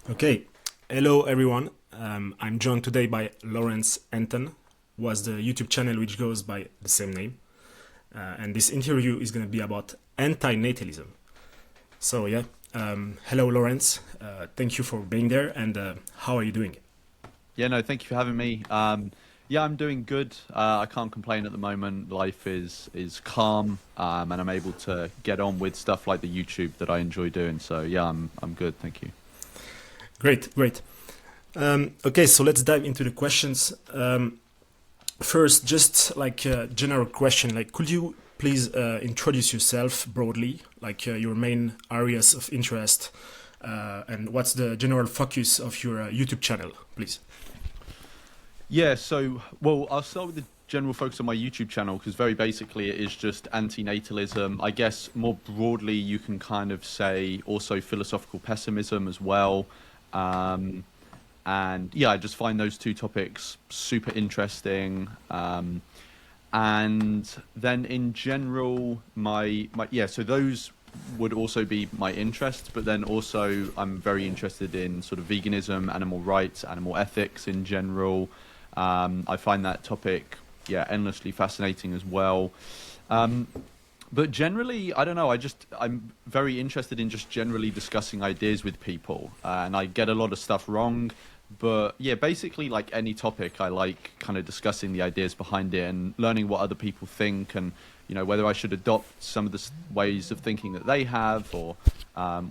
Okay, hello everyone. I'm joined today by Lawrence Anton, was the YouTube channel which goes by the same name. And this interview is going to be about antinatalism. So yeah, hello Lawrence. Thank you for being there. And how are you doing? Yeah, no, thank you for having me. Yeah, I'm doing good. I can't complain at the moment. Life is calm, and I'm able to get on with stuff like the YouTube that I enjoy doing. So yeah, I'm good. Thank you. Great, great. Okay, so let's dive into the questions. First, just like a general question, like could you please introduce yourself broadly, like your main areas of interest, and what's the general focus of your YouTube channel, please? Yeah, so well, I'll start with the general focus on my YouTube channel because very basically it is just antinatalism. I guess more broadly, you can kind of say also philosophical pessimism as well. Um, and yeah, I just find those two topics super interesting. And then in general, my yeah, so those would also be my interest, but then also I'm very interested in sort of veganism, animal rights, animal ethics in general. I find that topic, yeah, endlessly fascinating as well. Um, but generally, I don't know. I'm very interested in just generally discussing ideas with people, and I get a lot of stuff wrong. But yeah, basically, like any topic, I like kind of discussing the ideas behind it and learning what other people think, and whether I should adopt some of the ways of thinking that they have, or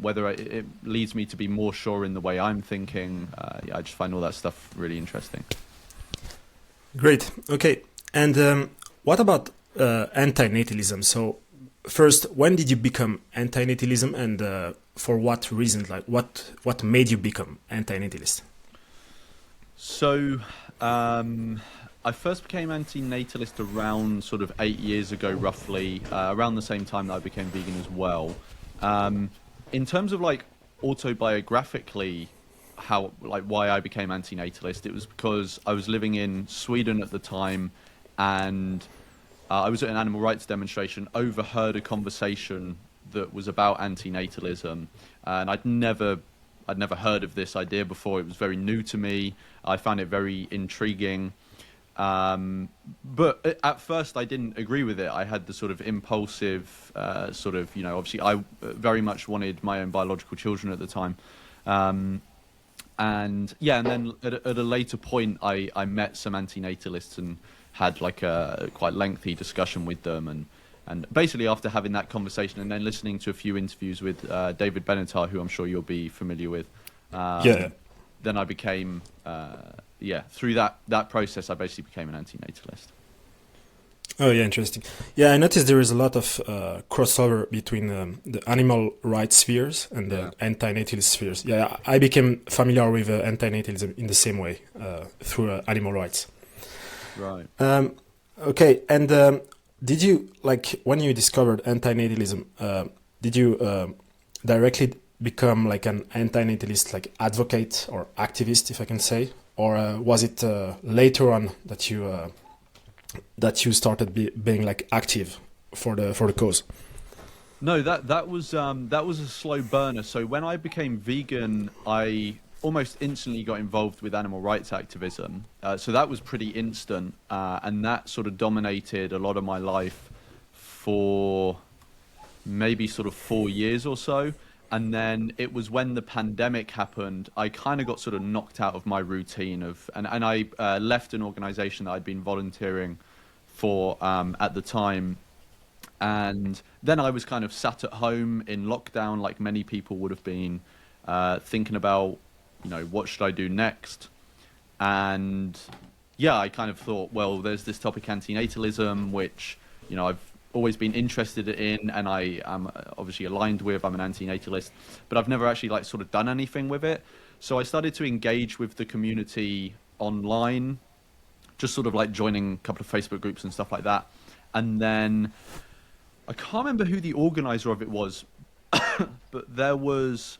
whether it leads me to be more sure in the way I'm thinking. Yeah, I just find all that stuff really interesting. Great. Okay. And what about antinatalism? So, first, when did you become antinatalism, and for what reason? Like, what made you become antinatalist? So, um, I first became anti-natalist around sort of 8 years ago, roughly, around the same time that I became vegan as well. Um, in terms of like autobiographically, how like why I became anti-natalist, it was because I was living in Sweden at the time, and I was at an animal rights demonstration, overheard a conversation that was about antinatalism, and I'd never heard of this idea before. It was very new to me. I found it very intriguing. But at first, I didn't agree with it. I had the sort of impulsive, obviously, I very much wanted my own biological children at the time. Um, and yeah, and then at a later point, I met some antinatalists and had like a quite lengthy discussion with them, and basically after having that conversation and then listening to a few interviews with David Benatar, who I'm sure you'll be familiar with, Yeah. um, then I became yeah, through that process I basically became an antinatalist. Oh, yeah, interesting. Yeah, I noticed there is a lot of crossover between the animal rights spheres and Yeah. the antinatalist spheres. Yeah, I became familiar with antinatalism in the same way through animal rights. Right. Um, okay, and did you like when you discovered antinatalism? Did you directly become like an antinatalist, like advocate or activist, if I can say, or was it later on that you started being like active for the cause? No, that was a slow burner. So when I became vegan, I almost instantly got involved with animal rights activism. So that was pretty instant, and that sort of dominated a lot of my life for maybe sort of 4 years or so. And then it was when the pandemic happened, I kind of got sort of knocked out of my routine and I left an organization that I'd been volunteering for at the time, and then I was kind of sat at home in lockdown, like many people would have been, thinking about, what should I do next? And yeah, I kind of thought, well, there's this topic antinatalism, which, I've always been interested in, and I am obviously aligned with. I'm an antinatalist, but I've never actually like sort of done anything with it. So I started to engage with the community online, just sort of like joining a couple of Facebook groups and stuff like that. And then I can't remember who the organizer of it was, but there was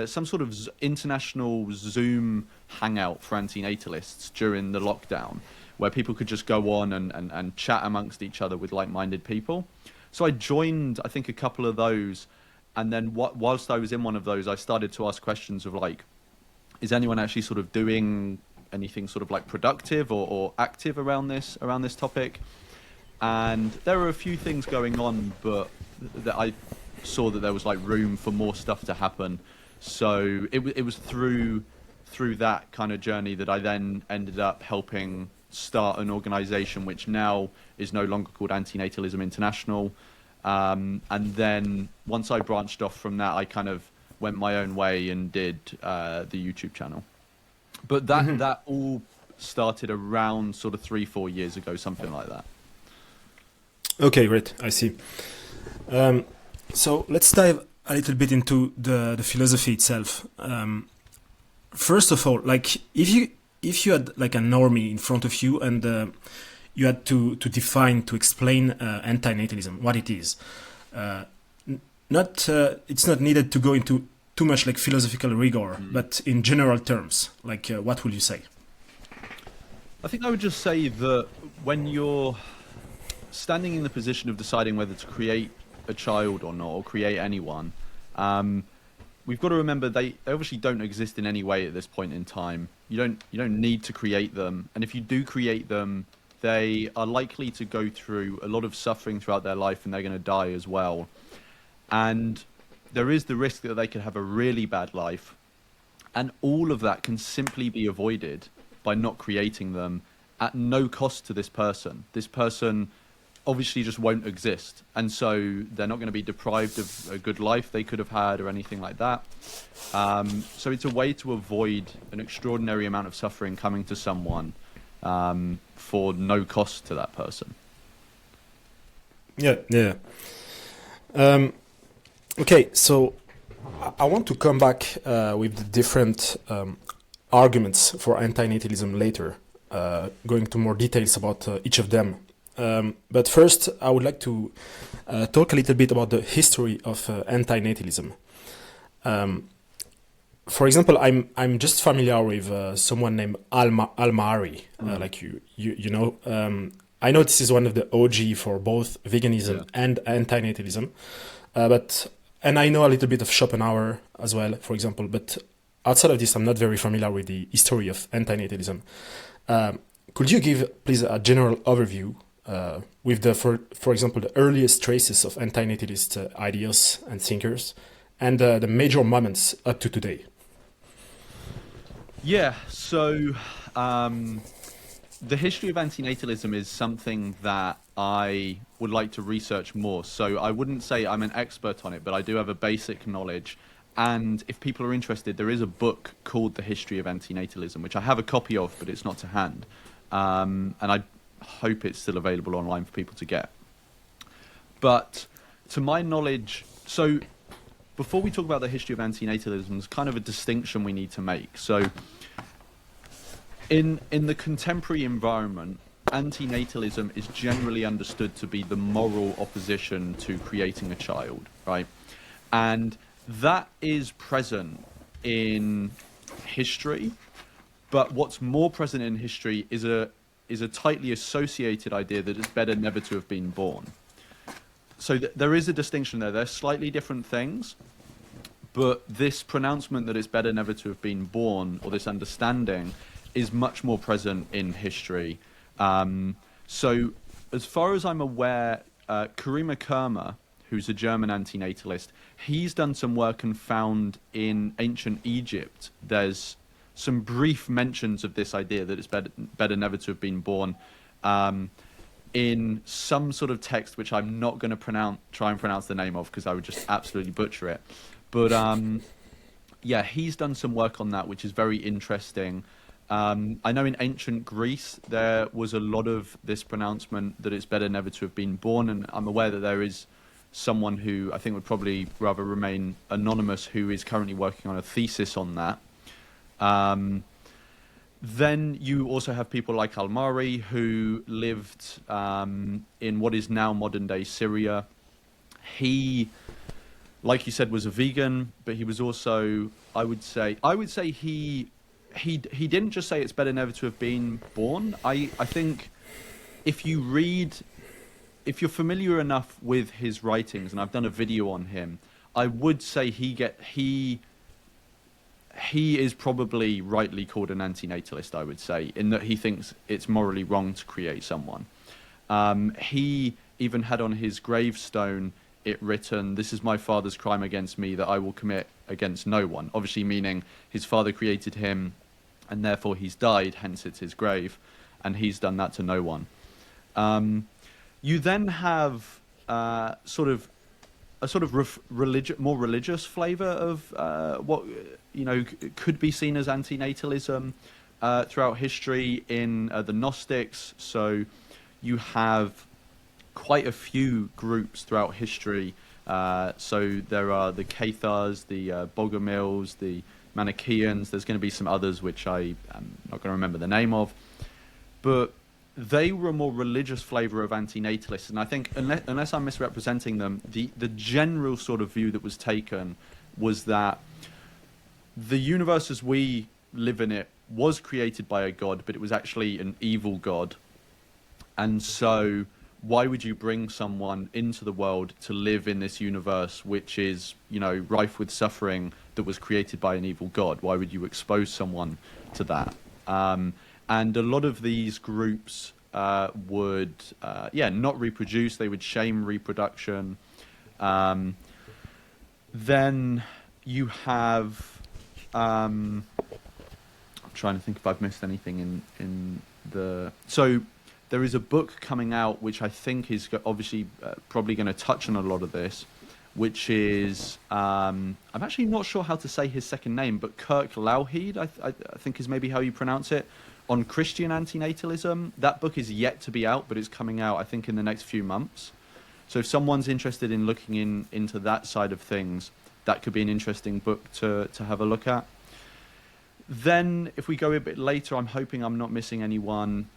some sort of international Zoom hangout for antinatalists during the lockdown, where people could just go on and chat amongst each other with like-minded people. So I joined, I think, a couple of those, and then whilst I was in one of those, I started to ask questions of like, is anyone actually sort of doing anything sort of like productive or active around this topic? And there were a few things going on, but that I saw that there was like room for more stuff to happen. So it was through that kind of journey that I then ended up helping start an organization which now is no longer called Antinatalism International. And then once I branched off from that, I kind of went my own way and did the YouTube channel. But that all started around sort of 3-4 years ago, something like that. Okay, great. I see. So let's dive a little bit into the philosophy itself. First of all, like if you had like a normie in front of you and you had to define, to explain antinatalism, what it is. It's not needed to go into too much like philosophical rigor, but in general terms, like what would you say? I think I would just say that when you're standing in the position of deciding whether to create a child or not, or create anyone, we've got to remember they obviously don't exist in any way at this point in time. You don't need to create them, and if you do create them, they are likely to go through a lot of suffering throughout their life, and they're going to die as well. And there is the risk that they could have a really bad life, and all of that can simply be avoided by not creating them at no cost to this person. This person obviously just won't exist, and so they're not going to be deprived of a good life they could have had or anything like that. So it's a way to avoid an extraordinary amount of suffering coming to someone for no cost to that person. Yeah. Okay, so I want to come back with the different arguments for antinatalism later, going to more details about each of them. But first, I would like to talk a little bit about the history of antinatalism. For example, I'm just familiar with someone named Al-Mari, like you know. I know this is one of the OG for both veganism and antinatalism, and I know a little bit of Schopenhauer as well, for example. But outside of this, I'm not very familiar with the history of antinatalism. Could you give, please, a general overview with for example, the earliest traces of antinatalist ideas and thinkers, and the major moments up to today? Yeah, so the history of antinatalism is something that I would like to research more. So I wouldn't say I'm an expert on it, but I do have a basic knowledge. And if people are interested, there is a book called The History of Antinatalism, which I have a copy of, but it's not to hand. And I hope it's still available online for people to get. But to my knowledge, so before we talk about the history of antinatalism, there's kind of a distinction we need to make. So in the contemporary environment, antinatalism is generally understood to be the moral opposition to creating a child, right? And that is present in history, but what's more present in history is a tightly associated idea that it's better never to have been born. So there is a distinction there. They're slightly different things, but this pronouncement that it's better never to have been born, or this understanding, is much more present in history. So as far as I'm aware, Karima Kermer, who's a German antinatalist, he's done some work and found in ancient Egypt there's some brief mentions of this idea that it's better never to have been born in some sort of text which I'm not going to try and pronounce the name of because I would just absolutely butcher it. But yeah, he's done some work on that, which is very interesting. I know in ancient Greece there was a lot of this pronouncement that it's better never to have been born, and I'm aware that there is someone who I think would probably rather remain anonymous who is currently working on a thesis on that. Then you also have people like Al-Mari, who lived in what is now modern-day Syria. He, like you said, was a vegan, but he was also, I would say he didn't just say it's better never to have been born. I think if you're familiar enough with his writings, and I've done a video on him, I would say he he is probably rightly called an antinatalist, I would say, in that he thinks it's morally wrong to create someone. He even had on his gravestone it written, "This is my father's crime against me that I will commit against no one." Obviously meaning his father created him and therefore he's died, hence it's his grave, and he's done that to no one. You then have sort of more religious flavour of what could be seen as antinatalism throughout history in the Gnostics. So you have quite a few groups throughout history. So there are the Cathars, the Bogomils, the Manichaeans. There's going to be some others which I am not going to remember the name of, but they were a more religious flavour of antinatalists, and I think unless I'm misrepresenting them, the general sort of view that was taken was that the universe as we live in it was created by a god, but it was actually an evil god, and so why would you bring someone into the world to live in this universe which is, rife with suffering that was created by an evil god? Why would you expose someone to that? And a lot of these groups would, not reproduce. They would shame reproduction. Then you have, I'm trying to think if I've missed anything in the. So there is a book coming out which I think is obviously probably going to touch on a lot of this, which is I'm actually not sure how to say his second name, but Kirk Lowheed, I think is maybe how you pronounce it, on Christian antinatalism. That book is yet to be out, but it's coming out, I think, in the next few months. So if someone's interested in looking into that side of things, that could be an interesting book to have a look at. Then, if we go a bit later, I'm hoping I'm not missing anyone.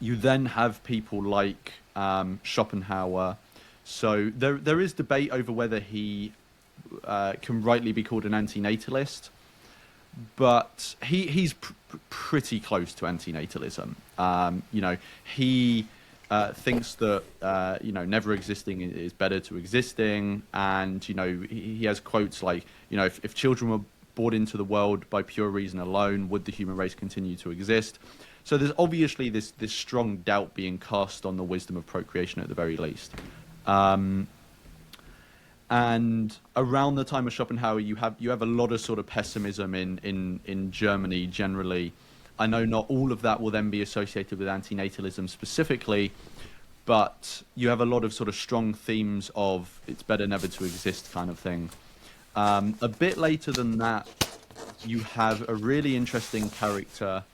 You then have people like Schopenhauer. So there is debate over whether he can rightly be called an antinatalist, but he's pretty close to antinatalism. He thinks that never existing is better to existing, and he has quotes like, if children were brought into the world by pure reason alone, would the human race continue to exist? So there's obviously this strong doubt being cast on the wisdom of procreation at the very least. And around the time of Schopenhauer, you have a lot of sort of pessimism in Germany generally. I know not all of that will then be associated with antinatalism specifically, but you have a lot of sort of strong themes of it's better never to exist kind of thing. A bit later than that, you have a really interesting character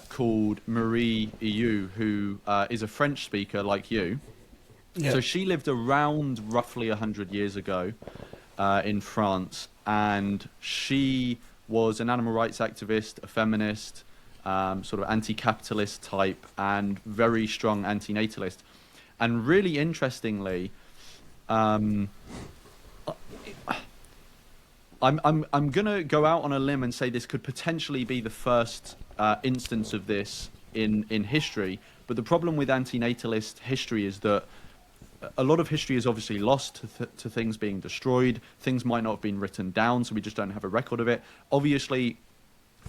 called Marie Eu, who is a French speaker like you. Yeah. So she lived around roughly 100 years ago in France, and she was an animal rights activist, a feminist, sort of anti-capitalist type, and very strong antinatalist. And really interestingly, I'm gonna go out on a limb and say this could potentially be the first instance of this in history. But the problem with antinatalist history is that a lot of history is obviously lost to things being destroyed. Things might not have been written down, so we just don't have a record of it. Obviously,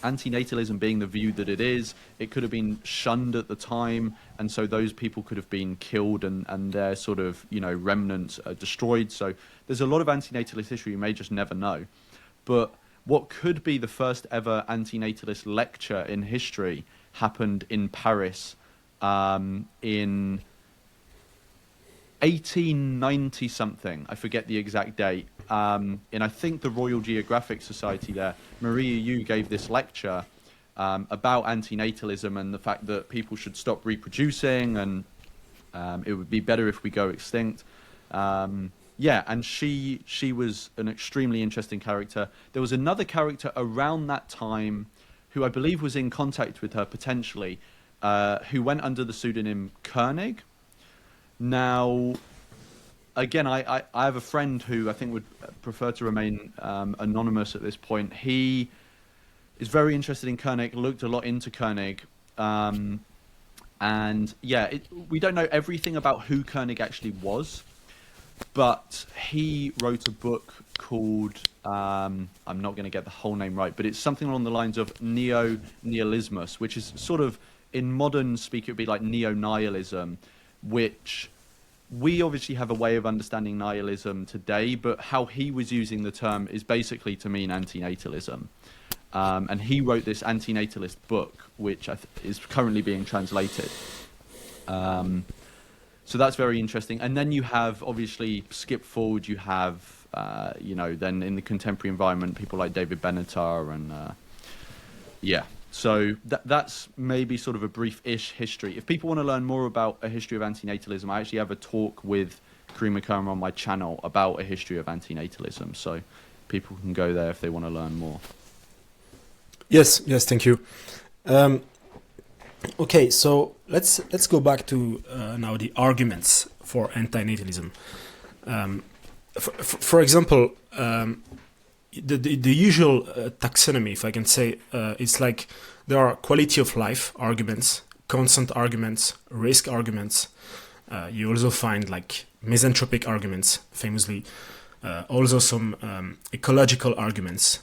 antinatalism being the view that it is, it could have been shunned at the time, and so those people could have been killed and their sort of remnants destroyed. So there's a lot of antinatalist history you may just never know. But what could be the first ever antinatalist lecture in history happened in Paris in 1890 something. I forget the exact date. And I think the Royal Geographic Society there, Marie Eu gave this lecture about antinatalism and the fact that people should stop reproducing and it would be better if we go extinct. And she was an extremely interesting character. There was another character around that time who I believe was in contact with her potentially, who went under the pseudonym Koenig. Now, again, I have a friend who I think would prefer to remain anonymous at this point. He is very interested in Koenig, looked a lot into Koenig, and we don't know everything about who Koenig actually was, But he wrote a book called, I'm not going to get the whole name right, but it's something along the lines of neo-nihilismus, which is sort of, in modern speak, it would be like neo-nihilism, which we obviously have a way of understanding nihilism today, but how he was using the term is basically to mean antinatalism. And he wrote this antinatalist book, which is currently being translated. So that's very interesting. And then you have, obviously, skip forward, you have, then in the contemporary environment, people like David Benatar and, So that's maybe sort of a brief-ish history. If people want to learn more about a history of antinatalism, I actually have a talk with Karim Akram on my channel about a history of antinatalism. So people can go there if they want to learn more. Yes, thank you. Okay, so let's go back to now the arguments for antinatalism. For example, the usual taxonomy, if I can say, it's like there are quality of life arguments, consent arguments, risk arguments. You also find like misanthropic arguments, famously. Also some ecological arguments.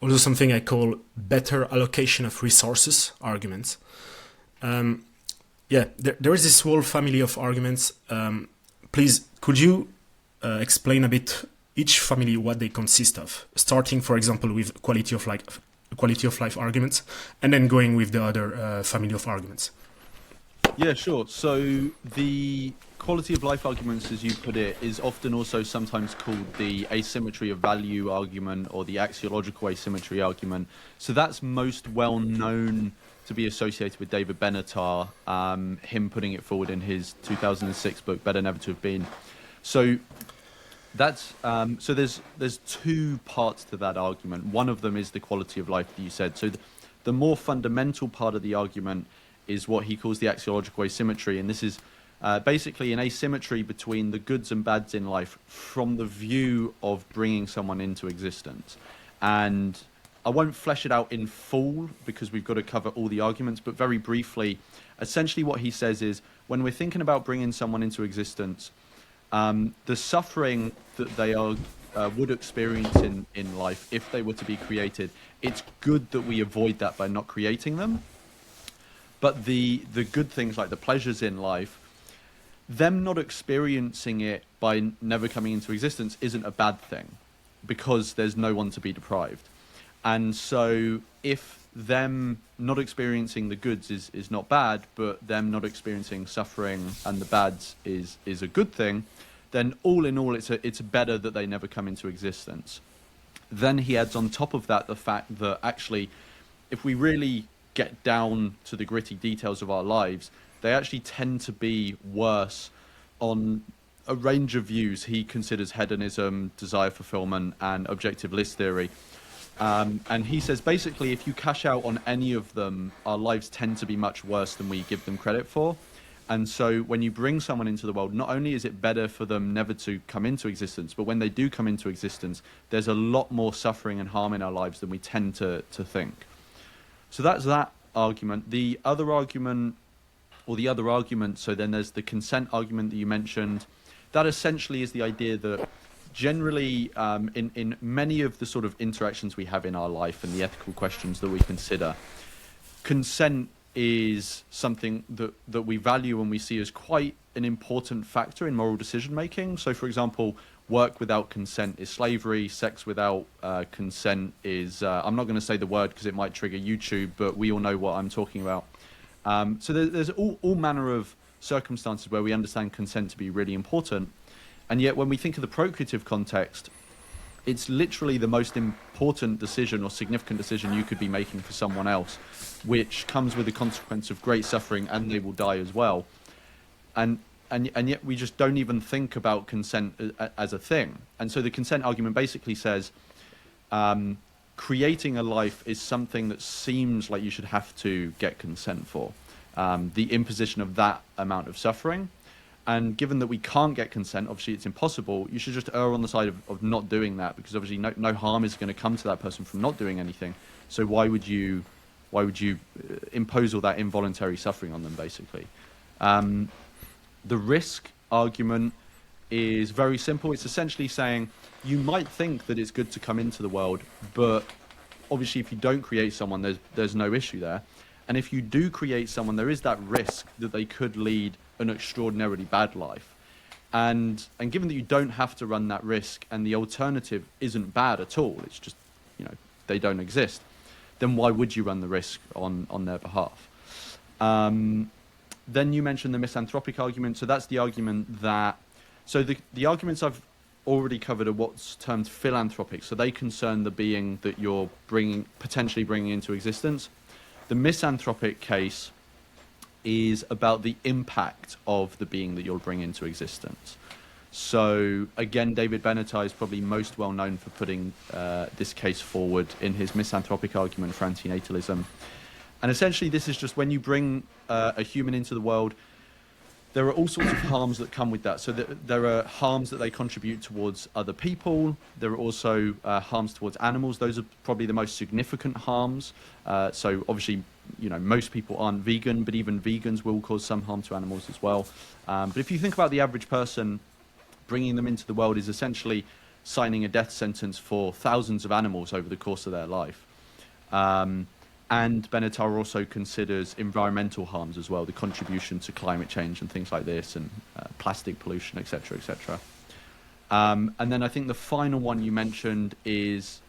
Also something I call better allocation of resources arguments. There is this whole family of arguments. Please, could you explain a bit each family what they consist of, starting, for example, with quality of life arguments, and then going with the other family of arguments? Yeah, sure. So the quality of life arguments, as you put it, is often also sometimes called the asymmetry of value argument or the axiological asymmetry argument. So that's most well known to be associated with David Benatar, him putting it forward in his 2006 book, Better Never to Have Been. So that's so there's two parts to that argument. One of them is the quality of life that you said. So the more fundamental part of the argument is what he calls the axiological asymmetry, and this is basically an asymmetry between the goods and bads in life from the view of bringing someone into existence. And I won't flesh it out in full because we've got to cover all the arguments, but very briefly, essentially what he says is when we're thinking about bringing someone into existence, the suffering that they would experience in life if they were to be created, it's good that we avoid that by not creating them. But the good things like the pleasures in life, them not experiencing it by never coming into existence isn't a bad thing because there's no one to be deprived. And so if them not experiencing the goods is not bad, but them not experiencing suffering and the bads is a good thing, then all in all, it's better that they never come into existence. Then he adds on top of that the fact that actually, if we really get down to the gritty details of our lives, they actually tend to be worse on a range of views. He considers hedonism, desire fulfillment, and objective list theory. And he says, basically, if you cash out on any of them, our lives tend to be much worse than we give them credit for. And so when you bring someone into the world, not only is it better for them never to come into existence, but when they do come into existence, there's a lot more suffering and harm in our lives than we tend to think. So that's that argument. The other argument, so then there's the consent argument that you mentioned. That essentially is the idea that generally in many of the sort of interactions we have in our life and the ethical questions that we consider, consent is something that we value and we see as quite an important factor in moral decision making. So for example, work without consent is slavery, sex without consent is, I'm not going to say the word because it might trigger YouTube, but we all know what I'm talking about. So there's all manner of circumstances where we understand consent to be really important. And yet when we think of the procreative context, it's literally the most important decision or significant decision you could be making for someone else, which comes with the consequence of great suffering and they will die as well. And yet we just don't even think about consent as a thing. And so the consent argument basically says, creating a life is something that seems like you should have to get consent for. The imposition of that amount of suffering. And given that we can't get consent, obviously it's impossible, you should just err on the side of not doing that, because obviously no harm is going to come to that person from not doing anything. So why would you impose all that involuntary suffering on them, basically? The risk argument is very simple. It's essentially saying you might think that it's good to come into the world, but obviously if you don't create someone, there's no issue there. And if you do create someone, there is that risk that they could lead an extraordinarily bad life. And given that you don't have to run that risk and the alternative isn't bad at all, it's just, they don't exist, then why would you run the risk on their behalf? Then you mentioned the misanthropic argument. So that's the argument that, so the arguments I've already covered are what's termed philanthropic. So they concern the being that you're potentially bringing into existence. The misanthropic case is about the impact of the being that you'll bring into existence. So again, David Benatar is probably most well known for putting this case forward in his misanthropic argument for antinatalism. And essentially this is just when you bring a human into the world, there are all sorts of harms that come with that. So there are harms that they contribute towards other people. There are also harms towards animals. Those are probably the most significant harms. So obviously, most people aren't vegan, but even vegans will cause some harm to animals as well. But if you think about the average person, bringing them into the world is essentially signing a death sentence for thousands of animals over the course of their life. And Benatar also considers environmental harms as well, the contribution to climate change and things like this, and plastic pollution, etc., etc. And then I think the final one you mentioned is,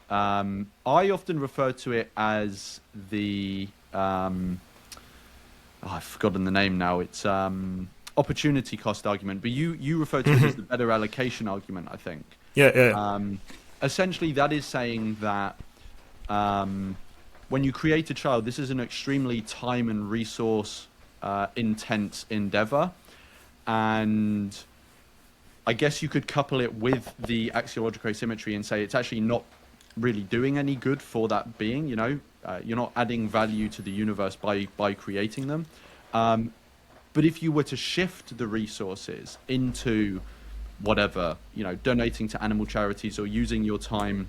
I often refer to it as the, I've forgotten the name now, it's opportunity cost argument, but you refer to it as the better allocation argument, I think. Yeah. Essentially, that is saying that when you create a child, this is an extremely time and resource intense endeavor. And I guess you could couple it with the axiological asymmetry and say it's actually not really doing any good for that being, you're not adding value to the universe by creating them. But if you were to shift the resources into whatever, donating to animal charities or using your time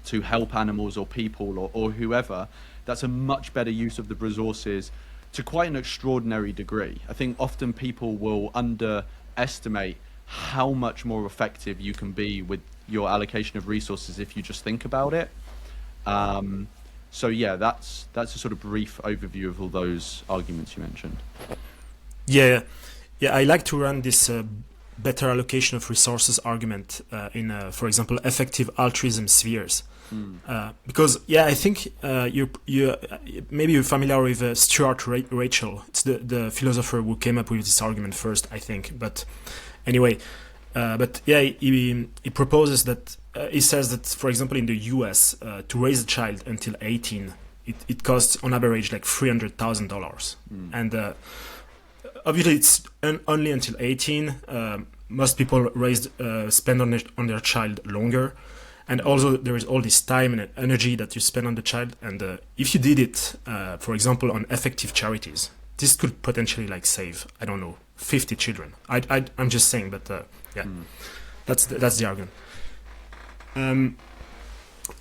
to help animals or people or whoever, that's a much better use of the resources to quite an extraordinary degree. I think often people will underestimate how much more effective you can be with your allocation of resources if you just think about it. So yeah, that's a sort of brief overview of all those arguments you mentioned. Yeah, I like to run this better allocation of resources argument in, for example, effective altruism spheres. Because I think maybe you're familiar with Stuart Rachel. It's the philosopher who came up with this argument first, I think. But anyway, he proposes that he says that, for example, in the US, to raise a child until 18, it costs on average like $300,000, and obviously it's only until 18. Most people spend on their child longer. And also there is all this time and energy that you spend on the child. And if you did it, for example, on effective charities, this could potentially save, I don't know, 50 children. I'm just saying, but that's the argument.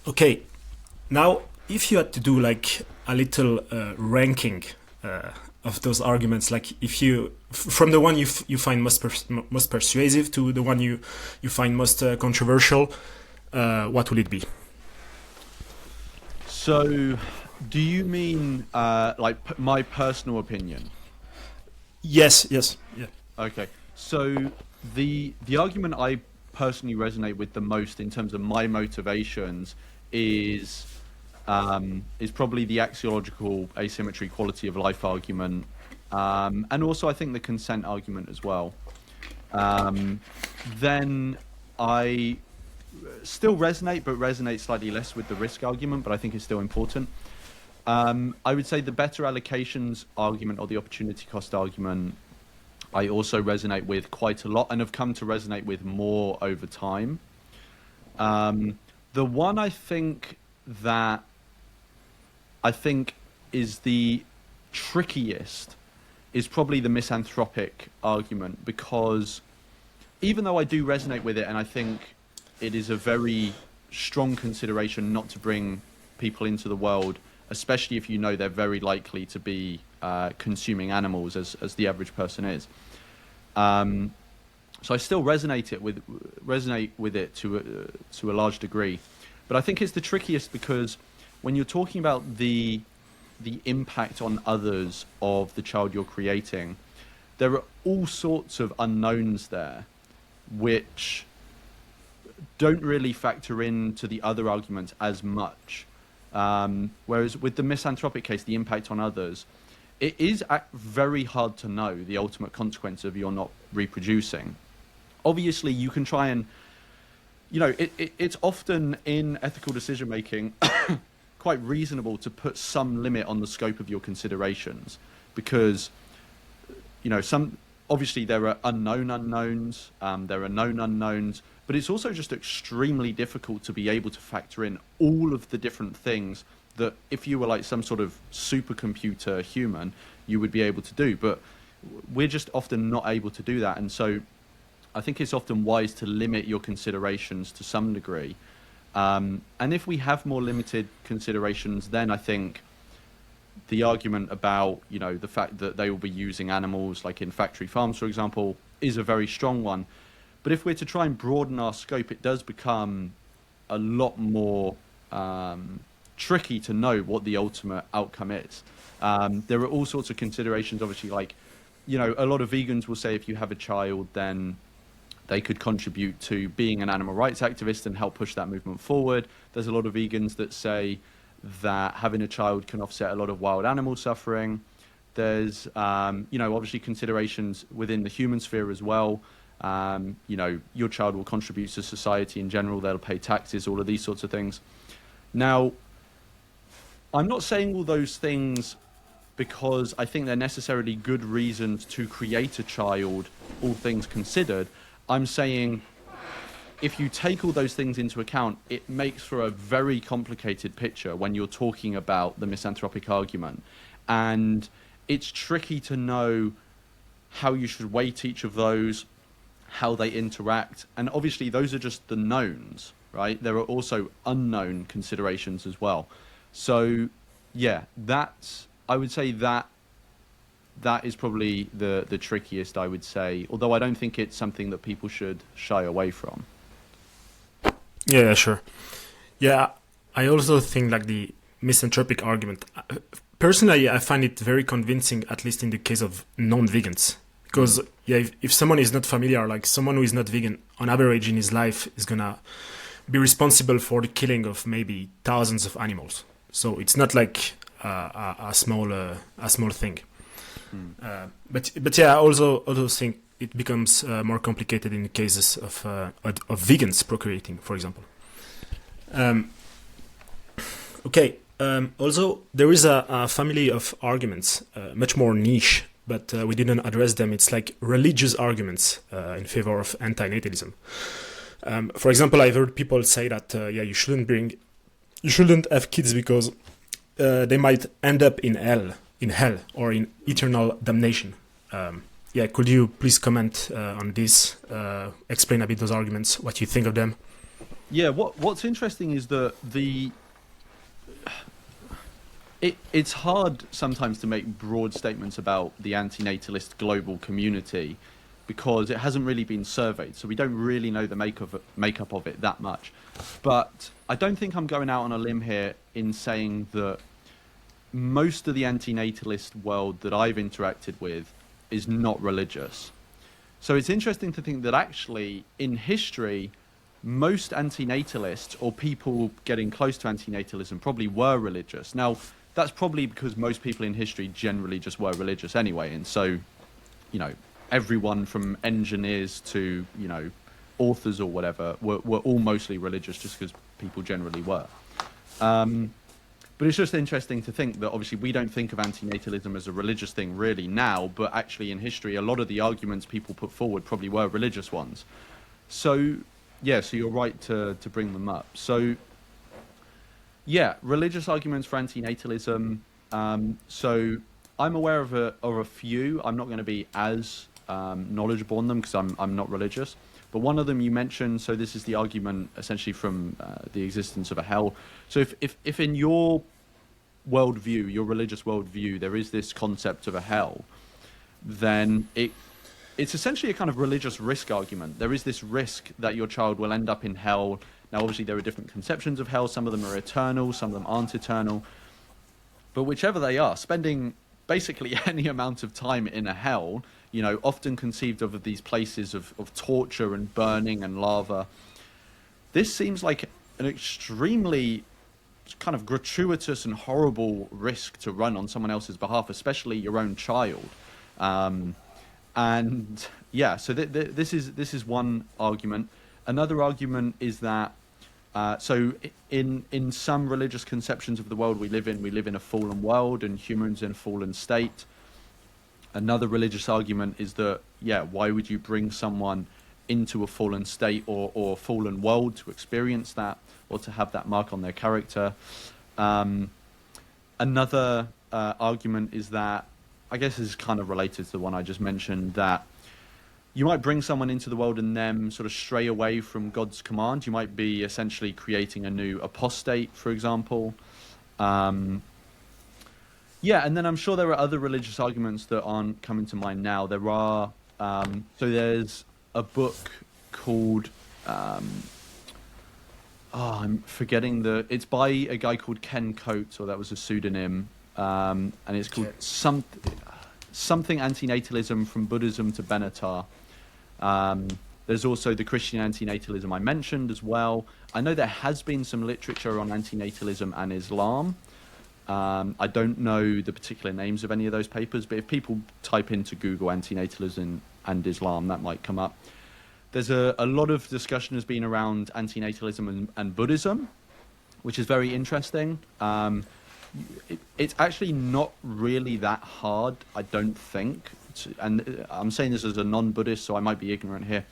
Okay, now if you had to do a little ranking of those arguments, if you from the one you find most persuasive to the one you find most controversial, what will it be? So, do you mean my personal opinion? Yes. Yeah. Okay. So the argument I personally resonate with the most in terms of my motivations is probably the axiological asymmetry quality of life argument, and also I think the consent argument as well. Then I still resonate, but resonate slightly less with the risk argument, but I think it's still important. I would say the better allocations argument or the opportunity cost argument, I also resonate with quite a lot and have come to resonate with more over time. The one I think is the trickiest is probably the misanthropic argument, because even though I do resonate with it and I think it is a very strong consideration not to bring people into the world, especially if you know they're very likely to be consuming animals as the average person is. So I still resonate with it to a large degree, but I think it's the trickiest because when you're talking about the impact on others of the child you're creating, there are all sorts of unknowns there, which don't really factor into the other arguments as much. Whereas with the misanthropic case, the impact on others, it is very hard to know the ultimate consequence of you're not reproducing. Obviously, you can try and, it's often in ethical decision making quite reasonable to put some limit on the scope of your considerations because, obviously there are unknown unknowns, there are known unknowns, but it's also just extremely difficult to be able to factor in all of the different things that if you were like some sort of supercomputer human, you would be able to do. But we're just often not able to do that. And so I think it's often wise to limit your considerations to some degree. And if we have more limited considerations, then I think the argument about, the fact that they will be using animals like in factory farms, for example, is a very strong one. But if we're to try and broaden our scope, it does become a lot more tricky to know what the ultimate outcome is. There are all sorts of considerations, obviously, like, a lot of vegans will say if you have a child, then they could contribute to being an animal rights activist and help push that movement forward. There's a lot of vegans that say that having a child can offset a lot of wild animal suffering. There's, obviously considerations within the human sphere as well. Your child will contribute to society in general, they'll pay taxes, all of these sorts of things. Now, I'm not saying all those things because I think they're necessarily good reasons to create a child, all things considered. I'm saying if you take all those things into account, it makes for a very complicated picture when you're talking about the misanthropic argument. And it's tricky to know how you should weight each of those, how they interact. And obviously those are just the knowns, right? There are also unknown considerations as well. So yeah, I would say that is probably the trickiest, I would say, although I don't think it's something that people should shy away from. Yeah, sure. Yeah, I also think like the misanthropic argument, personally, I find it very convincing, at least in the case of non-vegans. Because yeah, if someone is not familiar, like someone who is not vegan, on average in his life is gonna be responsible for the killing of maybe thousands of animals. So it's not like a small thing. But yeah, I also think it becomes more complicated in cases of vegans procreating, for example. Okay. Also, there is a family of arguments, much more niche, but we didn't address them. It's like religious arguments in favor of antinatalism. For example, I've heard people say that you shouldn't have kids because they might end up in hell or in eternal damnation. Could you please comment on this? Explain a bit those arguments, what you think of them? Yeah, what's interesting is that it's hard sometimes to make broad statements about the antinatalist global community because it hasn't really been surveyed, so we don't really know the makeup of it that much. But I don't think I'm going out on a limb here in saying that most of the antinatalist world that I've interacted with is not religious. So it's interesting to think that actually in history, most antinatalists or people getting close to antinatalism probably were religious. Now, that's probably because most people in history generally just were religious anyway. And so, everyone from engineers to, authors or whatever were all mostly religious just because people generally were. But it's just interesting to think that obviously we don't think of antinatalism as a religious thing really now, but actually in history, a lot of the arguments people put forward probably were religious ones. So, yeah, so you're right to bring them up. So, yeah, religious arguments for antinatalism. So I'm aware of a few. I'm not going to be as knowledgeable on them because I'm not religious. But one of them you mentioned, so this is the argument essentially from the existence of a hell. So if in your worldview, your religious worldview, there is this concept of a hell, then it's essentially a kind of religious risk argument. There is this risk that your child will end up in hell. Now, obviously, there are different conceptions of hell. Some of them are eternal, some of them aren't eternal. But whichever they are, spending basically any amount of time in a hell, often conceived of these places of torture and burning and lava, this seems like an extremely kind of gratuitous and horrible risk to run on someone else's behalf, especially your own child. And yeah, so this is one argument. Another argument is that so in some religious conceptions of the world we live in a fallen world and humans in a fallen state. Another religious argument is that, why would you bring someone into a fallen state or fallen world to experience that or to have that mark on their character? Another argument is that, I guess is kind of related to the one I just mentioned, that you might bring someone into the world and them sort of stray away from God's command. You might be essentially creating a new apostate, for example. And then I'm sure there are other religious arguments that aren't coming to mind now. There are, so there's a book called, I'm forgetting it's by a guy called Ken Coates, or that was a pseudonym, and it's called something Antinatalism from Buddhism to Benatar. There's also the Christian antinatalism I mentioned as well. I know there has been some literature on antinatalism and Islam. I don't know the particular names of any of those papers, but if people type into Google antinatalism and Islam, that might come up. There's a lot of discussion has been around antinatalism and Buddhism, which is very interesting. It's actually not really that hard, I don't think. And I'm saying this as a non-Buddhist, so I might be ignorant here.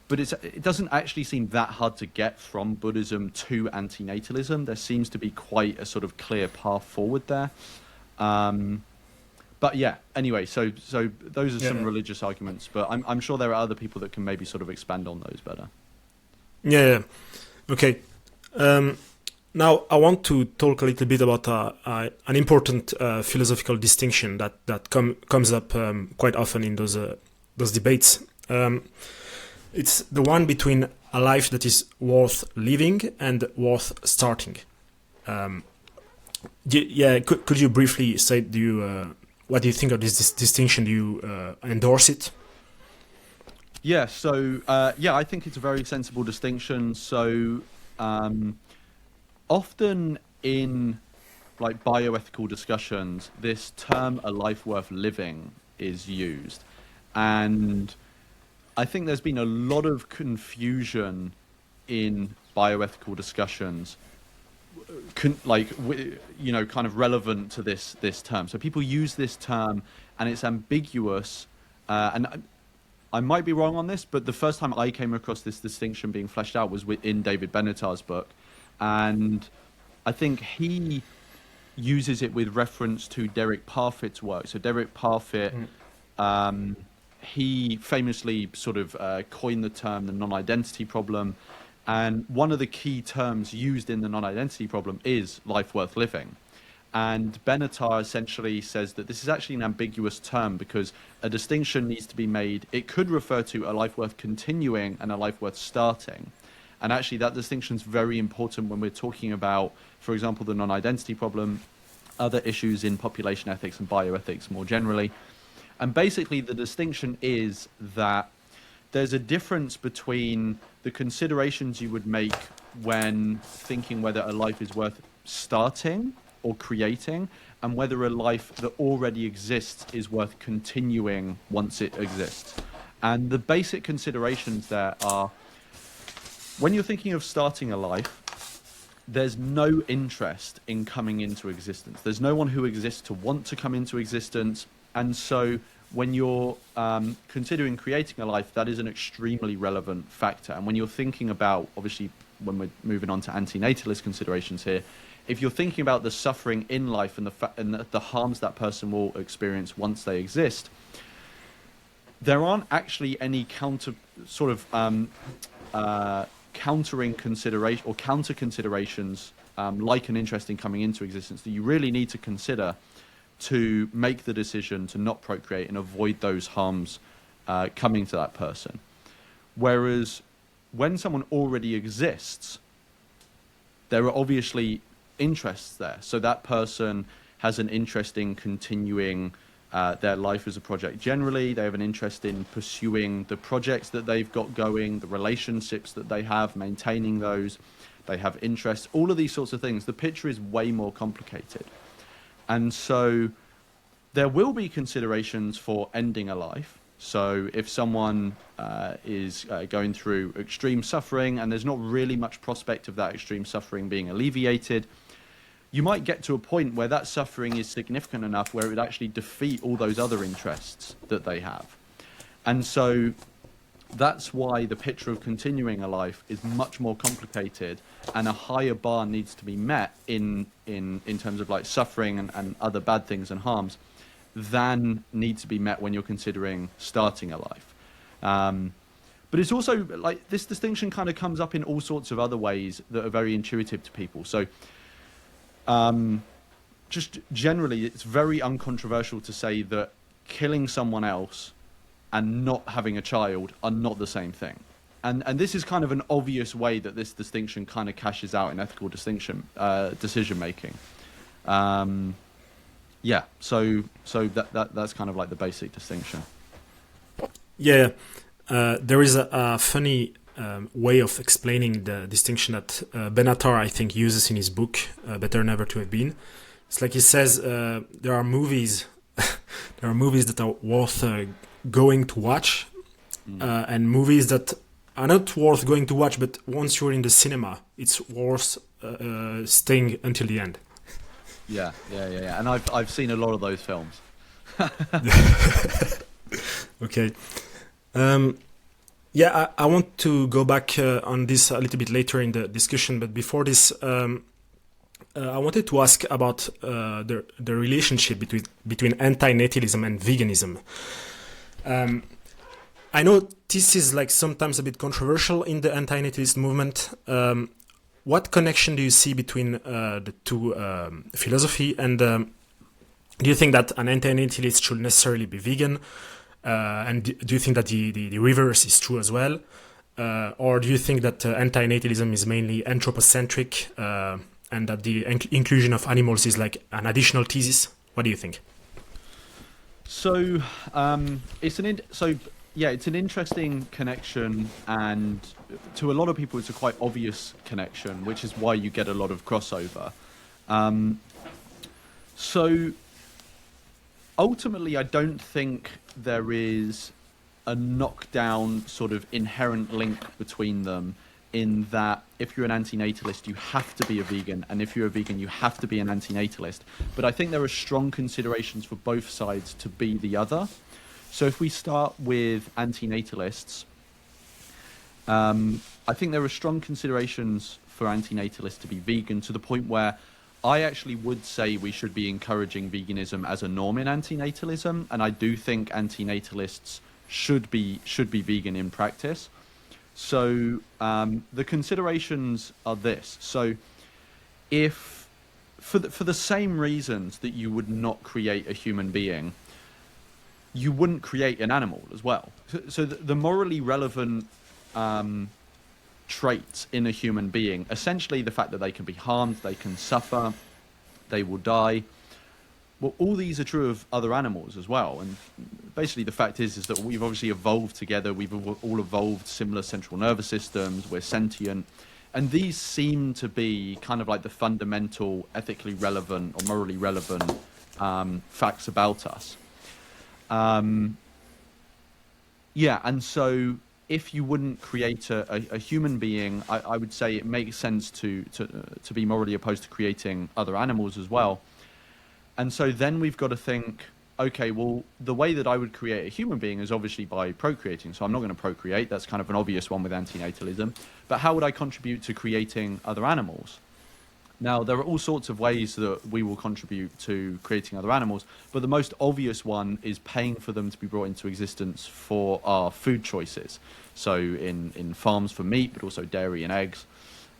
But it doesn't actually seem that hard to get from Buddhism to antinatalism. There seems to be quite a sort of clear path forward there. But yeah, anyway, so those are some religious arguments. But I'm sure there are other people that can maybe sort of expand on those better. Yeah. Okay. Now I want to talk a little bit about an important philosophical distinction that comes up quite often in those debates. It's the one between a life that is worth living and worth starting. Could you briefly say, what do you think of this distinction? Do you endorse it? Yeah, so I think it's a very sensible distinction. So often in like bioethical discussions, this term "a life worth living" is used, and I think there's been a lot of confusion in bioethical discussions, kind of relevant to this term. So people use this term, and it's ambiguous. And I might be wrong on this, but the first time I came across this distinction being fleshed out was in David Benatar's book, and I think he uses it with reference to Derek Parfit's work. So Derek Parfit. He famously sort of coined the term the non-identity problem, and one of the key terms used in the non-identity problem is life worth living. And Benatar essentially says that this is actually an ambiguous term because a distinction needs to be made. It could refer to a life worth continuing and a life worth starting. And actually that distinction is very important when we're talking about, for example, the non-identity problem, other issues in population ethics and bioethics more generally. And basically, the distinction is that there's a difference between the considerations you would make when thinking whether a life is worth starting or creating, and whether a life that already exists is worth continuing once it exists. And the basic considerations there are, when you're thinking of starting a life, there's no interest in coming into existence. There's no one who exists to want to come into existence. And so when you're considering creating a life, that is an extremely relevant factor. And when you're thinking about, obviously, when we're moving on to antinatalist considerations here, if you're thinking about the suffering in life and the harms that person will experience once they exist, there aren't actually any countering consideration or counter considerations like an interest in coming into existence that you really need to consider to make the decision to not procreate and avoid those harms coming to that person. Whereas when someone already exists, there are obviously interests there. So that person has an interest in continuing their life as a project generally. They have an interest in pursuing the projects that they've got going, the relationships that they have, maintaining those. They have interests, all of these sorts of things. The picture is way more complicated. And so there will be considerations for ending a life. So if someone is going through extreme suffering and there's not really much prospect of that extreme suffering being alleviated, you might get to a point where that suffering is significant enough where it would actually defeat all those other interests that they have. And so that's why the picture of continuing a life is much more complicated, and a higher bar needs to be met in terms of like suffering and other bad things and harms than needs to be met when you're considering starting a life. But it's also like this distinction kind of comes up in all sorts of other ways that are very intuitive to people. So just generally, it's very uncontroversial to say that killing someone else and not having a child are not the same thing. And this is kind of an obvious way that this distinction kind of cashes out in ethical decision making. Yeah, so that's kind of like the basic distinction. Yeah, there is a funny way of explaining the distinction that Benatar, I think, uses in his book, Better Never to Have Been. It's like he says there are movies that are worth going to watch, and movies that are not worth going to watch, but once you're in the cinema, it's worth staying until the end. Yeah. And I've seen a lot of those films. Okay. Yeah, I want to go back on this a little bit later in the discussion, but before this, I wanted to ask about the relationship between antinatalism and veganism. I know this is like sometimes a bit controversial in the antinatalist movement. What connection do you see between the two philosophy, and do you think that an antinatalist should necessarily be vegan? And do you think that the reverse is true as well? Or do you think that antinatalism is mainly anthropocentric and that the inclusion of animals is like an additional thesis? What do you think? So it's an interesting connection, and to a lot of people it's a quite obvious connection, which is why you get a lot of crossover. So ultimately, I don't think there is a knockdown sort of inherent link between them, in that if you're an antinatalist, you have to be a vegan, and if you're a vegan, you have to be an antinatalist. But I think there are strong considerations for both sides to be the other. So if we start with antinatalists, I think there are strong considerations for antinatalists to be vegan, to the point where I actually would say we should be encouraging veganism as a norm in antinatalism, and I do think antinatalists should be vegan in practice. So the considerations are this. So if for the same reasons that you would not create a human being, you wouldn't create an animal as well. So the morally relevant traits in a human being, essentially the fact that they can be harmed, they can suffer, they will die. Well, all these are true of other animals as well. And basically the fact is that we've obviously evolved together. We've all evolved similar central nervous systems. We're sentient. And these seem to be kind of like the fundamental ethically relevant or morally relevant facts about us. Yeah, and so if you wouldn't create a human being, I would say it makes sense to be morally opposed to creating other animals as well. And so then we've got to think, okay, well, the way that I would create a human being is obviously by procreating. So I'm not going to procreate. That's kind of an obvious one with antinatalism. But how would I contribute to creating other animals? Now, there are all sorts of ways that we will contribute to creating other animals, but the most obvious one is paying for them to be brought into existence for our food choices. So in farms for meat, but also dairy and eggs.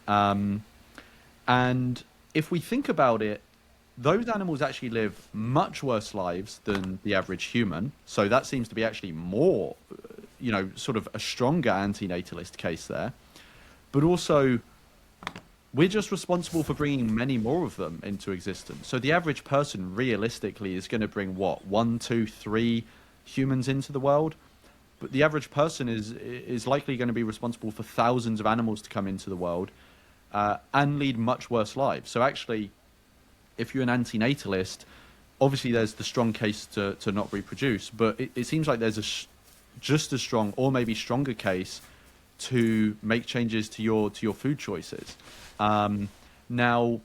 And if we think about it, those animals actually live much worse lives than the average human. So that seems to be actually more, sort of a stronger antinatalist case there. But also, we're just responsible for bringing many more of them into existence. So the average person realistically is going to bring what, 1, 2, 3 humans into the world. But the average person is likely going to be responsible for thousands of animals to come into the world and lead much worse lives. So actually, if you're an antinatalist, obviously there's the strong case to not reproduce, but it seems like there's just as strong or maybe stronger case to make changes to your food choices. Now,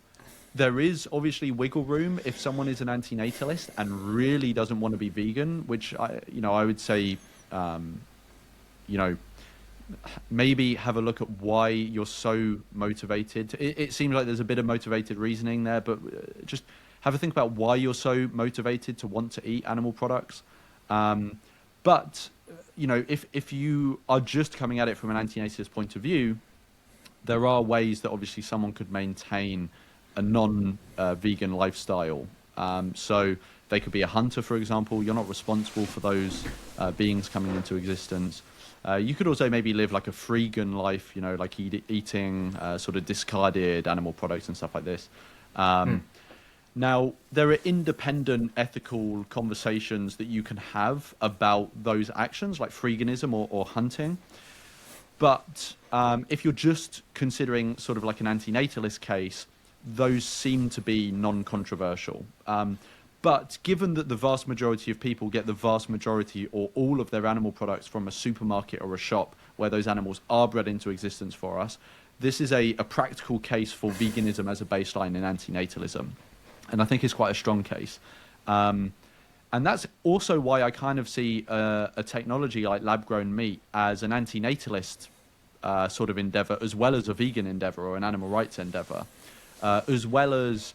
there is obviously wiggle room if someone is an antinatalist and really doesn't want to be vegan, which I would say, maybe have a look at why you're so motivated. It seems like there's a bit of motivated reasoning there, but just have a think about why you're so motivated to want to eat animal products. But if you are just coming at it from an antinatalist point of view, there are ways that obviously someone could maintain a non-vegan lifestyle. So they could be a hunter, for example. You're not responsible for those beings coming into existence. You could also maybe live like a freegan life, like eating sort of discarded animal products and stuff like this. Now, there are independent ethical conversations that you can have about those actions, like freeganism or hunting. But if you're just considering sort of like an antinatalist case, those seem to be non-controversial. But given that the vast majority of people get the vast majority or all of their animal products from a supermarket or a shop where those animals are bred into existence for us, this is a practical case for veganism as a baseline in antinatalism. And I think it's quite a strong case. And that's also why I kind of see a technology like lab-grown meat as an antinatalist sort of endeavor, as well as a vegan endeavor or an animal rights endeavor, as well as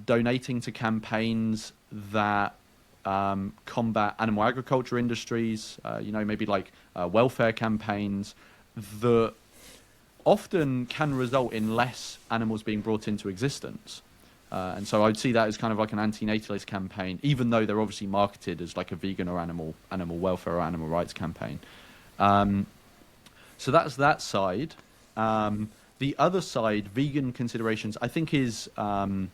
donating to campaigns that combat animal agriculture industries, maybe like welfare campaigns that often can result in less animals being brought into existence. And so I'd see that as kind of like an antinatalist campaign, even though they're obviously marketed as like a vegan or animal welfare or animal rights campaign. So that's that side. The other side, vegan considerations, I think is a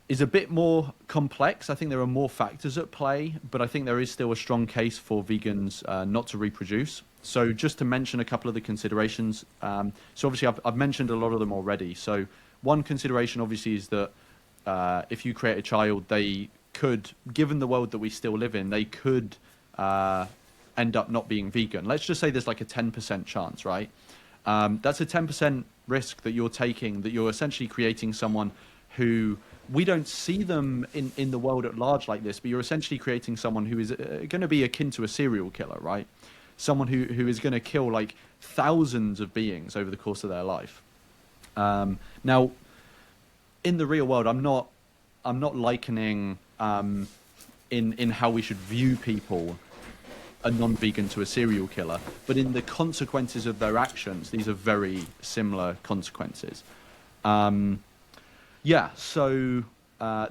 bit more complex. I think there are more factors at play, but I think there is still a strong case for vegans not to reproduce. So just to mention a couple of the considerations. So obviously I've mentioned a lot of them already. So one consideration obviously is that if you create a child, they could, given the world that we still live in, they could end up not being vegan. Let's just say there's like a 10% chance, right? That's a 10% risk that you're taking, that you're essentially creating someone who, we don't see them in the world at large like this, but you're essentially creating someone who is going to be akin to a serial killer, right? Someone who is going to kill like thousands of beings over the course of their life. Now, in the real world, I'm not likening in how we should view people a non-vegan to a serial killer, but in the consequences of their actions, these are very similar consequences. So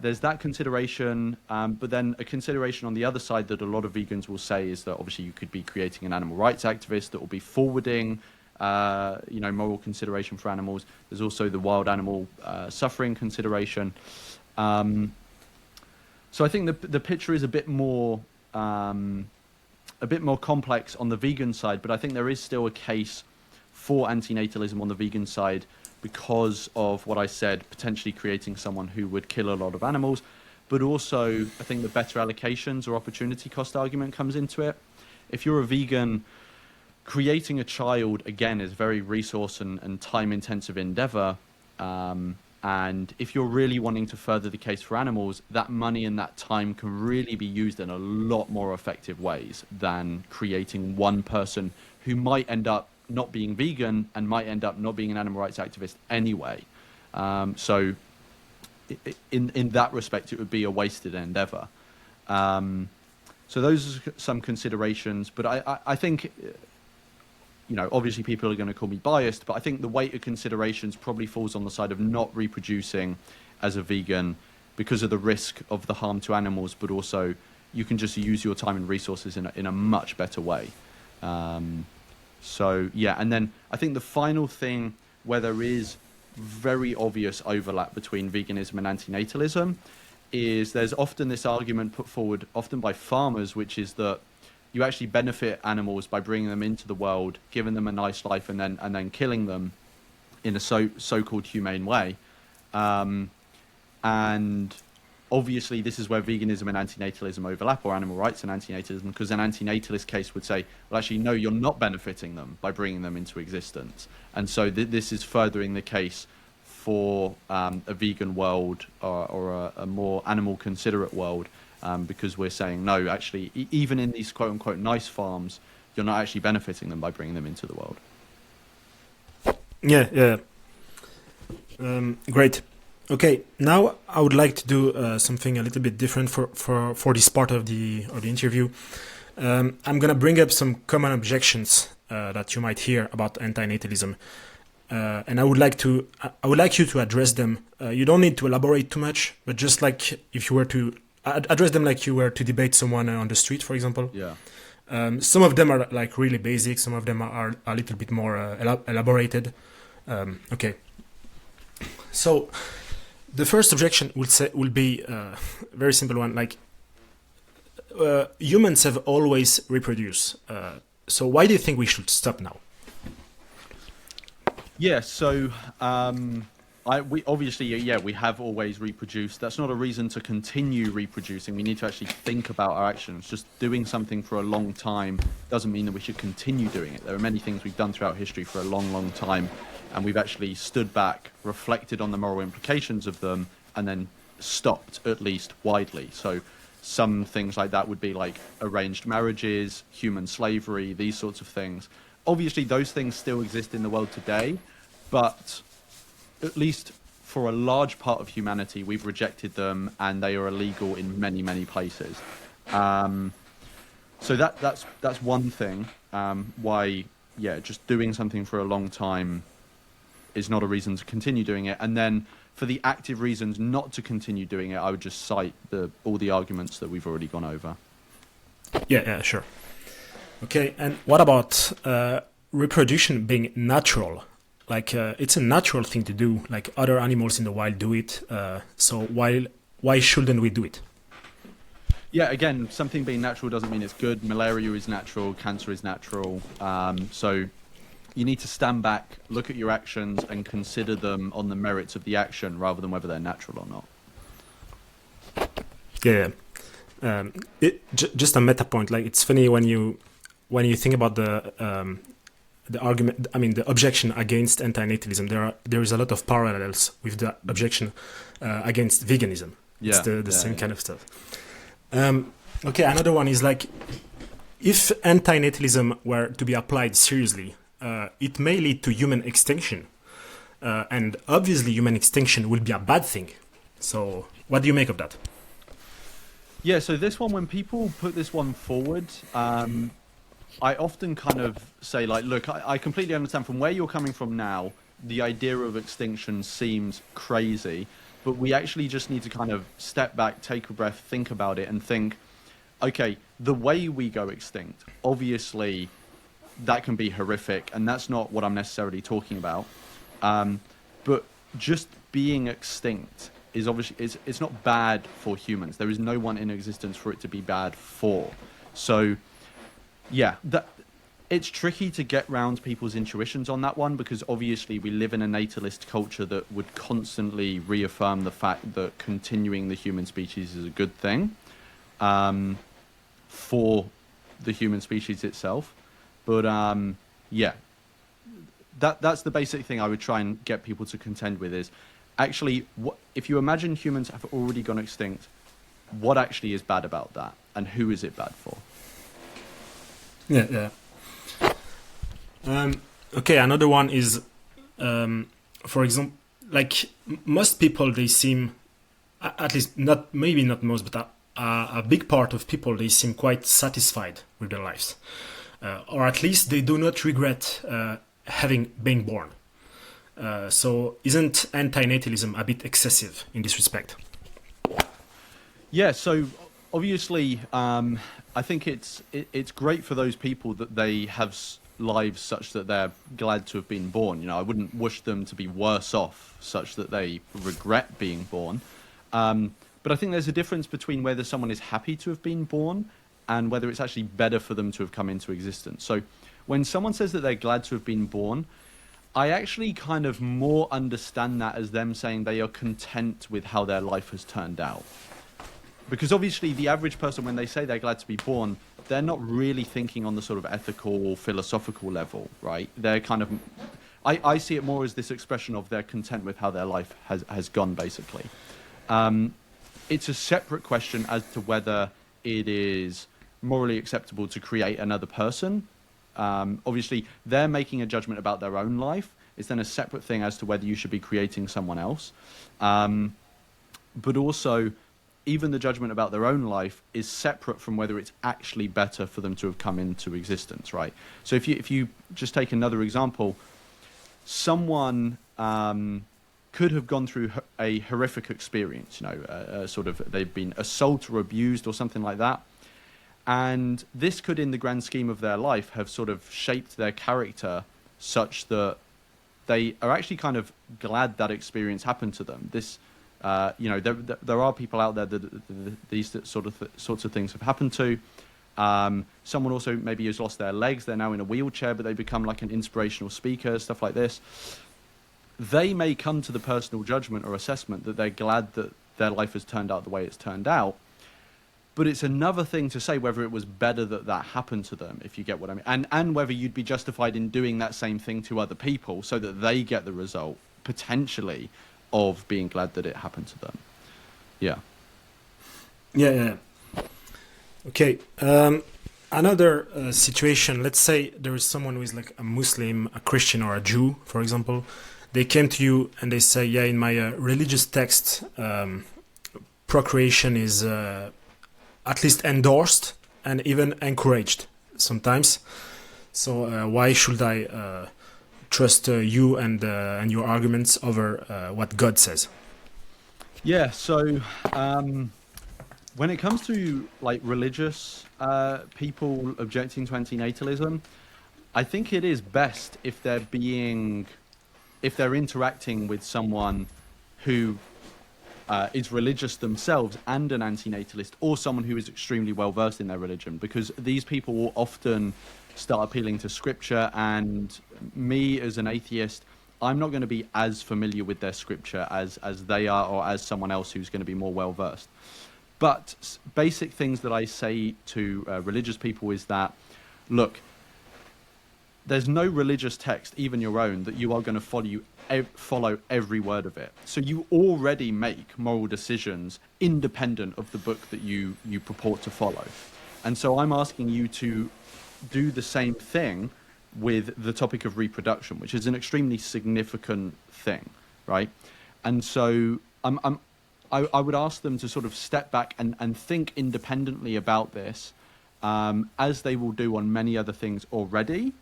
there's that consideration, but then a consideration on the other side that a lot of vegans will say is that obviously you could be creating an animal rights activist that will be forwarding moral consideration for animals. There's also the wild animal suffering consideration. So I think the picture is a bit more complex on the vegan side, but I think there is still a case for antinatalism on the vegan side because of what I said, potentially creating someone who would kill a lot of animals, but also I think the better allocations or opportunity cost argument comes into it. If you're a vegan, creating a child, again, is a very resource and time-intensive endeavor. And if you're really wanting to further the case for animals, that money and that time can really be used in a lot more effective ways than creating one person who might end up not being vegan and might end up not being an animal rights activist anyway. So in that respect, it would be a wasted endeavor. So those are some considerations, but I think, obviously people are going to call me biased, but I think the weight of considerations probably falls on the side of not reproducing as a vegan because of the risk of the harm to animals, but also you can just use your time and resources in a much better way. So yeah, and then I think the final thing where there is very obvious overlap between veganism and antinatalism is there's often this argument put forward, often by farmers, which is that you actually benefit animals by bringing them into the world, giving them a nice life, and then killing them in a so-called humane way. And obviously, this is where veganism and antinatalism overlap, or animal rights and antinatalism, because an antinatalist case would say, well, actually, no, you're not benefiting them by bringing them into existence. And so this is furthering the case for a vegan world or a more animal considerate world, because we're saying, no, actually, even in these quote unquote nice farms, you're not actually benefiting them by bringing them into the world. Yeah. Great. Okay, now I would like to do something a little bit different for this part of the interview. I'm gonna bring up some common objections that you might hear about antinatalism, and I would like you to address them. You don't need to elaborate too much, but just like if you were to address them like you were to debate someone on the street, for example. Yeah. Some of them are like really basic. Some of them are a little bit more elaborated. Okay. So the first objection will be a very simple one. Like humans have always reproduced. So why do you think we should stop now? Yeah. So we obviously, we have always reproduced. That's not a reason to continue reproducing. We need to actually think about our actions. Just doing something for a long time doesn't mean that we should continue doing it. There are many things we've done throughout history for a long, long time, and we've actually stood back, reflected on the moral implications of them, and then stopped, at least widely. So some things like that would be like arranged marriages, human slavery, these sorts of things. Obviously, those things still exist in the world today, but at least for a large part of humanity, we've rejected them, and they are illegal in many, many places. So that's one thing why, just doing something for a long time is not a reason to continue doing it. And then for the active reasons not to continue doing it, I would just cite all the arguments that we've already gone over. Yeah, sure. Okay, and what about reproduction being natural? Like it's a natural thing to do. Like other animals in the wild do it. So why shouldn't we do it? Yeah, again, something being natural doesn't mean it's good. Malaria is natural, cancer is natural. So you need to stand back, look at your actions, and consider them on the merits of the action rather than whether they're natural or not. Yeah. Just a meta point. Like it's funny when you think about the argument. I mean, the objection against antinatalism. There is a lot of parallels with the objection against veganism. It's the same kind of stuff. Okay, another one is like, if antinatalism were to be applied seriously, it may lead to human extinction, and obviously human extinction will be a bad thing. So what do you make of that? Yeah, so this one, when people put this one forward, I often kind of say, like, look, I completely understand from where you're coming from now, the idea of extinction seems crazy, but we actually just need to kind of step back, take a breath, think about it, and think, okay, the way we go extinct, obviously that can be horrific, and that's not what I'm necessarily talking about. But just being extinct is obviously, it's not bad for humans. There is no one in existence for it to be bad for. So yeah, it's tricky to get round people's intuitions on that one, because obviously we live in a natalist culture that would constantly reaffirm the fact that continuing the human species is a good thing for the human species itself. But that's the basic thing I would try and get people to contend with is, actually, if you imagine humans have already gone extinct, what actually is bad about that, and who is it bad for? Yeah. Okay, another one is, for example, like most people, they seem, at least maybe not most, but a big part of people, they seem quite satisfied with their lives, or at least they do not regret having been born. So isn't antinatalism a bit excessive in this respect? Yeah, so obviously, I think it's great for those people that they have lives such that they're glad to have been born. You know, I wouldn't wish them to be worse off, such that they regret being born. But I think there's a difference between whether someone is happy to have been born and whether it's actually better for them to have come into existence. So when someone says that they're glad to have been born, I actually kind of more understand that as them saying they are content with how their life has turned out. Because obviously the average person, when they say they're glad to be born, they're not really thinking on the sort of ethical or philosophical level, right? They're kind of, I see it more as this expression of they're content with how their life has gone, basically. It's a separate question as to whether it is morally acceptable to create another person. Obviously, they're making a judgment about their own life. It's then a separate thing as to whether you should be creating someone else. But also, even the judgment about their own life is separate from whether it's actually better for them to have come into existence, right? So if you just take another example, someone could have gone through a horrific experience, you know, sort of they've been assaulted or abused or something like that. And this could, in the grand scheme of their life, have sort of shaped their character such that they are actually kind of glad that experience happened to them. This, you know, there are people out there that these sorts of things have happened to. Someone also maybe has lost their legs. They're now in a wheelchair, but they become like an inspirational speaker, stuff like this. They may come to the personal judgment or assessment that they're glad that their life has turned out the way it's turned out. But it's another thing to say whether it was better that that happened to them, if you get what I mean. And whether you'd be justified in doing that same thing to other people so that they get the result, potentially, of being glad that it happened to them. Yeah. Yeah. Okay. Another situation, let's say there is someone who is like a Muslim, a Christian, or a Jew, for example. They came to you and they say, yeah, in my religious text, procreation is at least endorsed and even encouraged sometimes. So why should I trust you and your arguments over what God says? Yeah, so when it comes to like religious people objecting to antinatalism, I think it is best if they're interacting with someone who is religious themselves and an antinatalist, or someone who is extremely well versed in their religion, because these people will often start appealing to scripture, and me as an atheist, I'm not going to be as familiar with their scripture as they are, or as someone else who's going to be more well versed. But basic things that I say to religious people is that, look, there's no religious text, even your own, that you are going to follow every word of it. So you already make moral decisions independent of the book that you purport to follow. And so I'm asking you to do the same thing with the topic of reproduction, which is an extremely significant thing, right? And so I would ask them to sort of step back and think independently about this, as they will do on many other things already.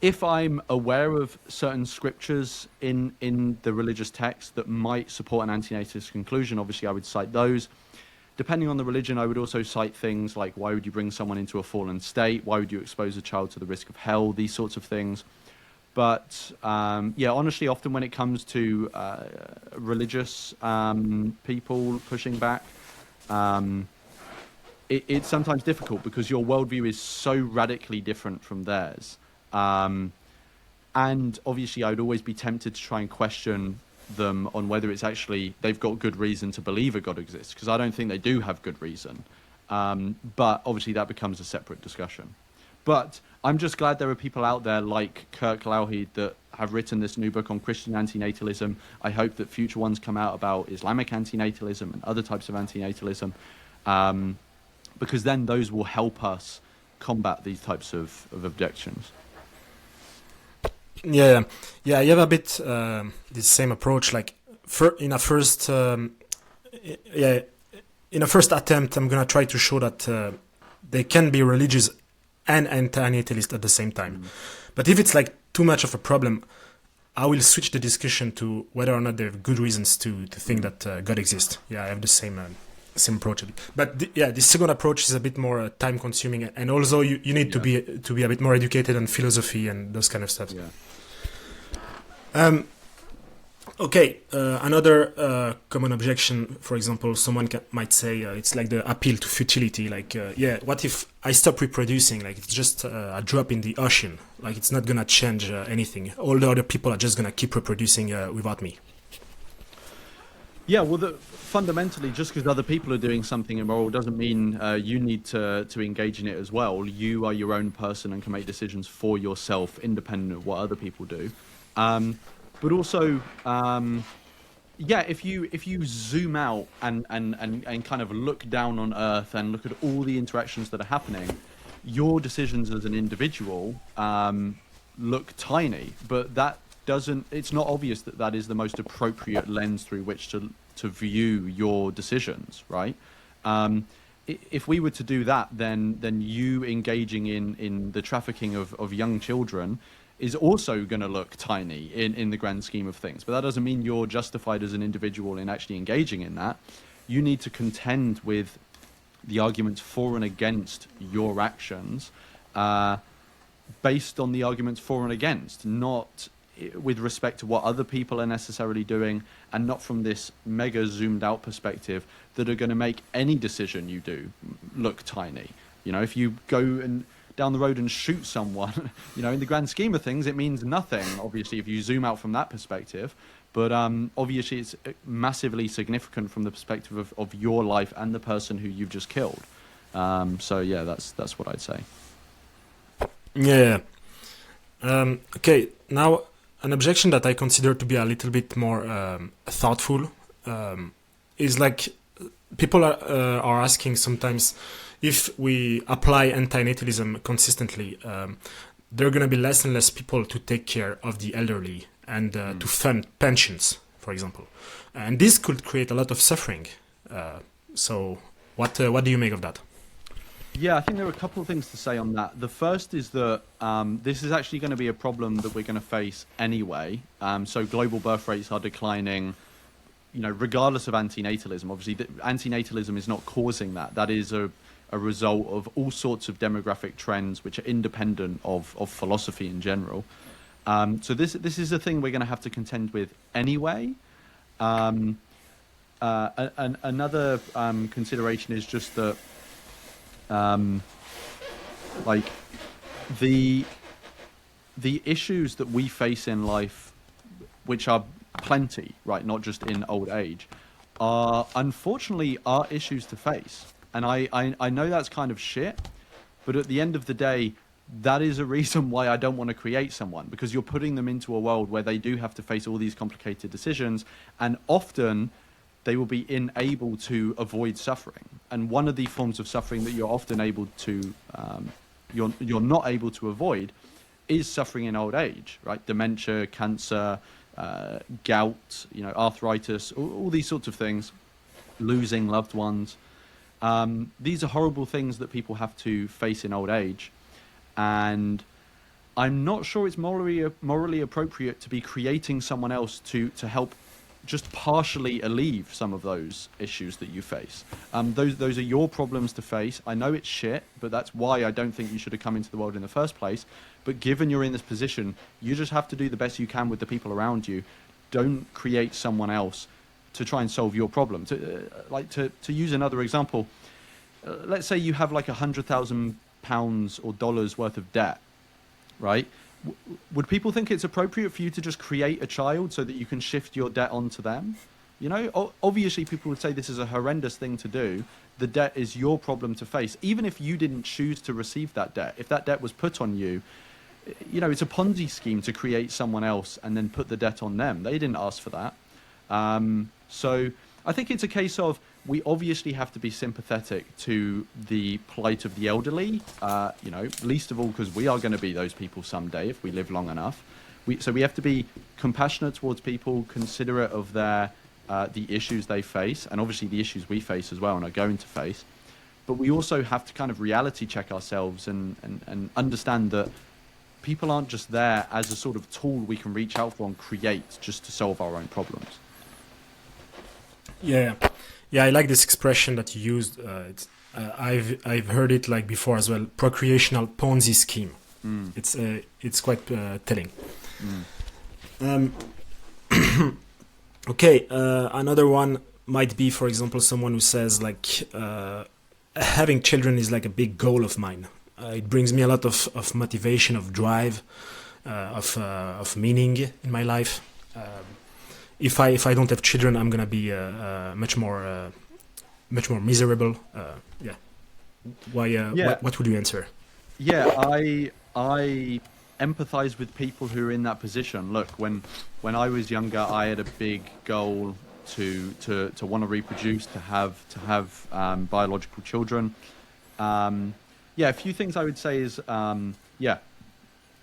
If I'm aware of certain scriptures in the religious text that might support an antinatalist conclusion, obviously I would cite those. Depending on the religion, I would also cite things like, why would you bring someone into a fallen state? Why would you expose a child to the risk of hell? These sorts of things. But yeah, honestly, often when it comes to religious people pushing back, it's sometimes difficult because your worldview is so radically different from theirs. And obviously, I would always be tempted to try and question them on whether it's actually they've got good reason to believe a God exists, because I don't think they do have good reason. But obviously, that becomes a separate discussion. But I'm just glad there are people out there like Kirk Lougheed that have written this new book on Christian antinatalism. I hope that future ones come out about Islamic antinatalism and other types of antinatalism, because then those will help us combat these types of objections. Yeah. You have a bit the same approach. Like in a first attempt, I'm gonna try to show that they can be religious and antinatalist at the same time. But if it's like too much of a problem, I will switch the discussion to whether or not there are good reasons to think that God exists. Yeah, I have the same approach. But the second approach is a bit more time consuming, and also you need to be a bit more educated on philosophy and those kind of stuff. Yeah. Okay, another common objection, for example, someone might say it's like the appeal to futility. Like, what if I stop reproducing? Like, it's just a drop in the ocean. Like, it's not gonna change anything. All the other people are just gonna keep reproducing without me. Yeah, well, fundamentally, just because other people are doing something immoral doesn't mean you need to engage in it as well. You are your own person and can make decisions for yourself, independent of what other people do. But also, if you zoom out and kind of look down on Earth and look at all the interactions that are happening, your decisions as an individual look tiny, but that doesn't. It's not obvious that that is the most appropriate lens through which to view your decisions, right? If we were to do that, then you engaging in the trafficking of young children is also going to look tiny in the grand scheme of things. But that doesn't mean you're justified as an individual in actually engaging in that. You need to contend with the arguments for and against your actions based on the arguments for and against, not with respect to what other people are necessarily doing, and not from this mega zoomed out perspective that are going to make any decision you do look tiny. You know, if you go and down the road and shoot someone, you know, in the grand scheme of things, it means nothing, obviously, if you zoom out from that perspective. But obviously, it's massively significant from the perspective of your life and the person who you've just killed. So, yeah, that's what I'd say. Yeah. Okay, now an objection that I consider to be a little bit more thoughtful is like people are asking sometimes, if we apply antinatalism consistently, there are going to be less and less people to take care of the elderly and to fund pensions, for example. And this could create a lot of suffering. So what do you make of that? Yeah, I think there are a couple of things to say on that. The first is that this is actually going to be a problem that we're going to face anyway. So global birth rates are declining, you know, regardless of antinatalism. Obviously, antinatalism is not causing that. That is a result of all sorts of demographic trends which are independent of philosophy in general. So this is a thing we're going to have to contend with anyway. Another consideration is just that like the issues that we face in life, which are plenty, right, not just in old age, are unfortunately our issues to face. And I know that's kind of shit, but at the end of the day, that is a reason why I don't want to create someone, because you're putting them into a world where they do have to face all these complicated decisions, and often they will be unable to avoid suffering. And one of the forms of suffering that you're often able to, you're not able to avoid is suffering in old age, right? Dementia, cancer, gout, you know, arthritis, all these sorts of things, losing loved ones. These are horrible things that people have to face in old age. And I'm not sure it's morally appropriate to be creating someone else to help just partially alleviate some of those issues that you face. Those are your problems to face. I know it's shit, but that's why I don't think you should have come into the world in the first place. But given you're in this position, you just have to do the best you can with the people around you. Don't create someone else to try and solve your problem. To use another example, let's say you have like £100,000 or dollars worth of debt, right? Would people think it's appropriate for you to just create a child so that you can shift your debt onto them? You know, obviously people would say this is a horrendous thing to do. The debt is your problem to face. Even if you didn't choose to receive that debt, if that debt was put on you, you know, it's a Ponzi scheme to create someone else and then put the debt on them. They didn't ask for that. So I think it's a case of, we obviously have to be sympathetic to the plight of the elderly, you know, least of all because we are going to be those people someday if we live long enough. So we have to be compassionate towards people, considerate of their the issues they face, and obviously the issues we face as well and are going to face. But we also have to kind of reality check ourselves and understand that people aren't just there as a sort of tool we can reach out for and create just to solve our own problems. Yeah, yeah, I like this expression that you used. I've heard it like before as well. Procreational Ponzi scheme. Mm. It's quite telling. Mm. Okay, another one might be, for example, someone who says like having children is like a big goal of mine. It brings me a lot of motivation, of drive, of meaning in my life. If I don't have children, I'm gonna be much more miserable. Yeah. Why? Yeah. What would you answer? Yeah, I empathize with people who are in that position. Look, when I was younger, I had a big goal to want to reproduce, to have biological children. Yeah, a few things I would say is yeah,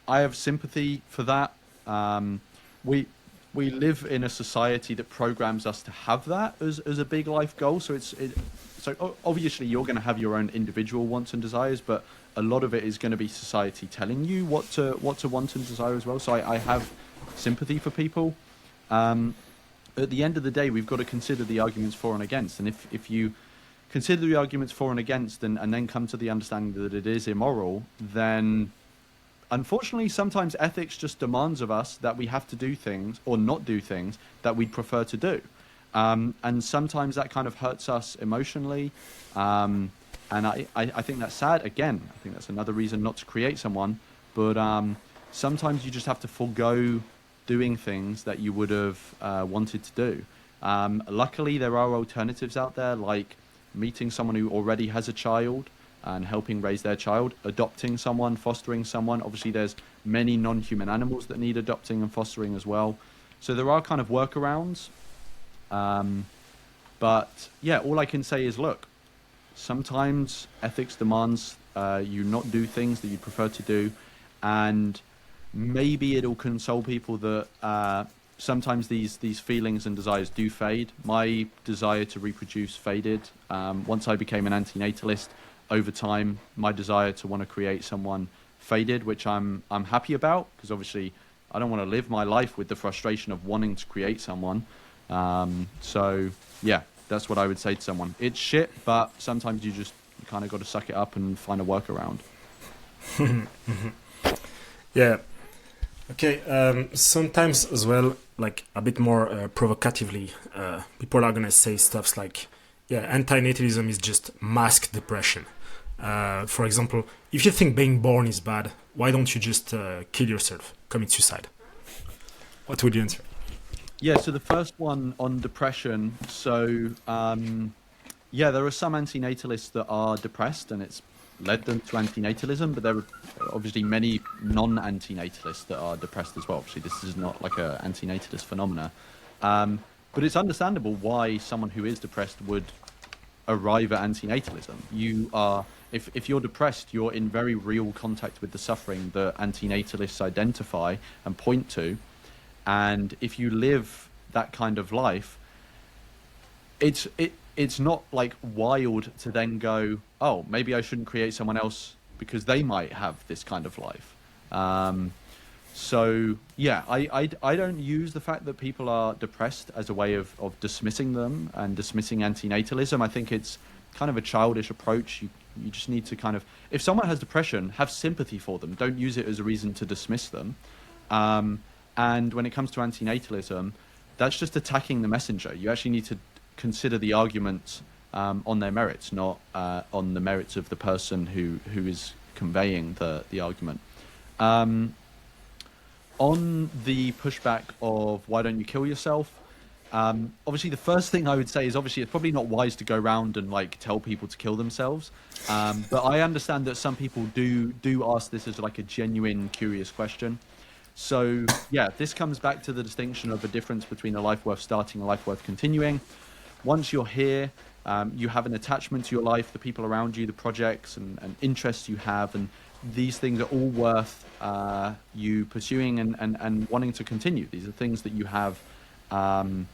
I have sympathy for that. We live in a society that programs us to have that as a big life goal. So so obviously you're going to have your own individual wants and desires, but a lot of it is going to be society telling you what to want and desire as well. So I have sympathy for people. At the end of the day, we've got to consider the arguments for and against. And if you consider the arguments for and against and then come to the understanding that it is immoral, then unfortunately, sometimes ethics just demands of us that we have to do things or not do things that we'd prefer to do. And sometimes that kind of hurts us emotionally. And I think that's sad. Again, I think that's another reason not to create someone. But sometimes you just have to forego doing things that you would have wanted to do. Luckily, there are alternatives out there, like meeting someone who already has a child and helping raise their child, adopting someone, fostering someone. Obviously, there's many non-human animals that need adopting and fostering as well. So there are kind of workarounds. But yeah, all I can say is, look, sometimes ethics demands you not do things that you prefer to do, and maybe it'll console people that sometimes these feelings and desires do fade. My desire to reproduce faded once I became an antinatalist. Over time, my desire to want to create someone faded, which I'm happy about, because obviously I don't want to live my life with the frustration of wanting to create someone. So yeah, that's what I would say to someone. It's shit, but sometimes you kind of got to suck it up and find a workaround. Yeah. Okay. Sometimes as well, like a bit more provocatively, people are gonna say stuff like, "Yeah, antinatalism is just masked depression." For example, if you think being born is bad, why don't you just kill yourself, commit suicide? What would you answer? Yeah, so the first one on depression. So, yeah, there are some antinatalists that are depressed and it's led them to antinatalism, but there are obviously many non-antinatalists that are depressed as well. Obviously, this is not like an antinatalist phenomena. But it's understandable why someone who is depressed would arrive at antinatalism. You are, if you're depressed, you're in very real contact with the suffering that antinatalists identify and point to. And if you live that kind of life, it's not like wild to then go, oh, maybe I shouldn't create someone else because they might have this kind of life. So yeah, I don't use the fact that people are depressed as a way of dismissing them and dismissing antinatalism. I think it's kind of a childish approach. You just need to kind of, if someone has depression, have sympathy for them. Don't use it as a reason to dismiss them. And when it comes to antinatalism, that's just attacking the messenger. You actually need to consider the arguments on their merits, not on the merits of the person who is conveying the argument. On the pushback of why don't you kill yourself, obviously the first thing I would say is obviously it's probably not wise to go around and like tell people to kill themselves. But I understand that some people do ask this as like a genuine curious question. So yeah, this comes back to the distinction of a difference between a life worth starting and a life worth continuing. Once you're here, you have an attachment to your life, the people around you, the projects and interests you have, and these things are all worth you pursuing and wanting to continue. These are things that you have an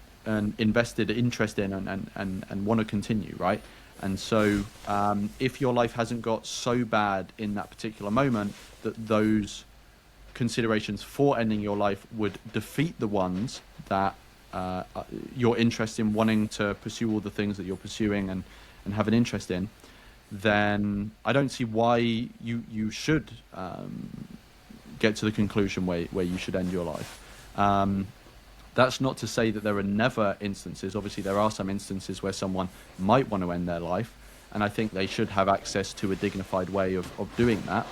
invested interest in and want to continue, right? And so if your life hasn't got so bad in that particular moment that those considerations for ending your life would defeat the ones that you're interested in wanting to pursue all the things that you're pursuing and have an interest in, then I don't see why you should get to the conclusion where you should end your life. That's not to say that there are never instances. Obviously, there are some instances where someone might want to end their life, and I think they should have access to a dignified way of doing that.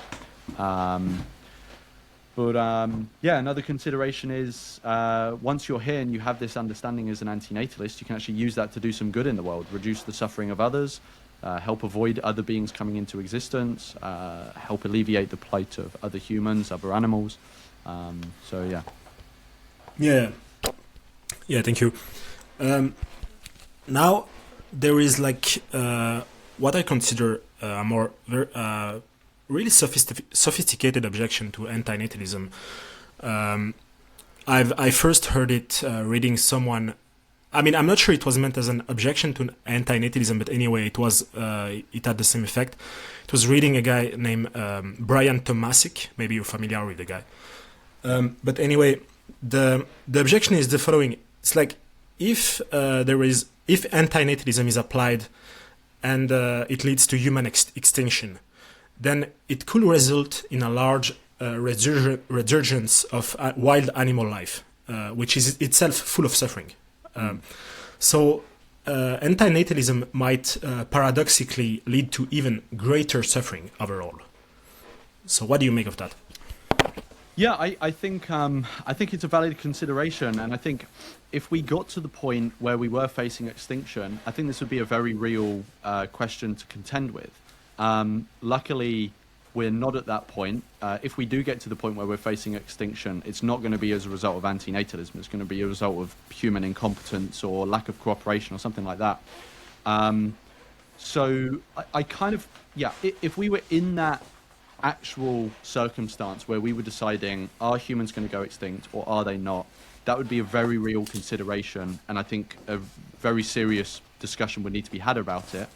Yeah, another consideration is once you're here and you have this understanding as an antinatalist, you can actually use that to do some good in the world, reduce the suffering of others, help avoid other beings coming into existence, help alleviate the plight of other humans, other animals. So yeah. Yeah, thank you. Now, there is like what I consider a more really sophisticated objection to antinatalism. I first heard it reading someone. I mean, I'm not sure it was meant as an objection to antinatalism, but anyway, it had the same effect. It was reading a guy named Brian Tomasic. Maybe you're familiar with the guy. But anyway, the objection is the following. It's like if antinatalism is applied and it leads to human extinction, then it could result in a large resurgence of wild animal life, which is itself full of suffering. So antinatalism might paradoxically lead to even greater suffering overall. So what do you make of that? Yeah, I think it's a valid consideration, and I think if we got to the point where we were facing extinction, I think this would be a very real question to contend with. Luckily, we're not at that point. If we do get to the point where we're facing extinction, it's not going to be as a result of antinatalism. It's going to be a result of human incompetence or lack of cooperation or something like that. So I kind of, yeah, if we were in that actual circumstance where we were deciding, are humans going to go extinct or are they not, that would be a very real consideration, and I think a very serious discussion would need to be had about it.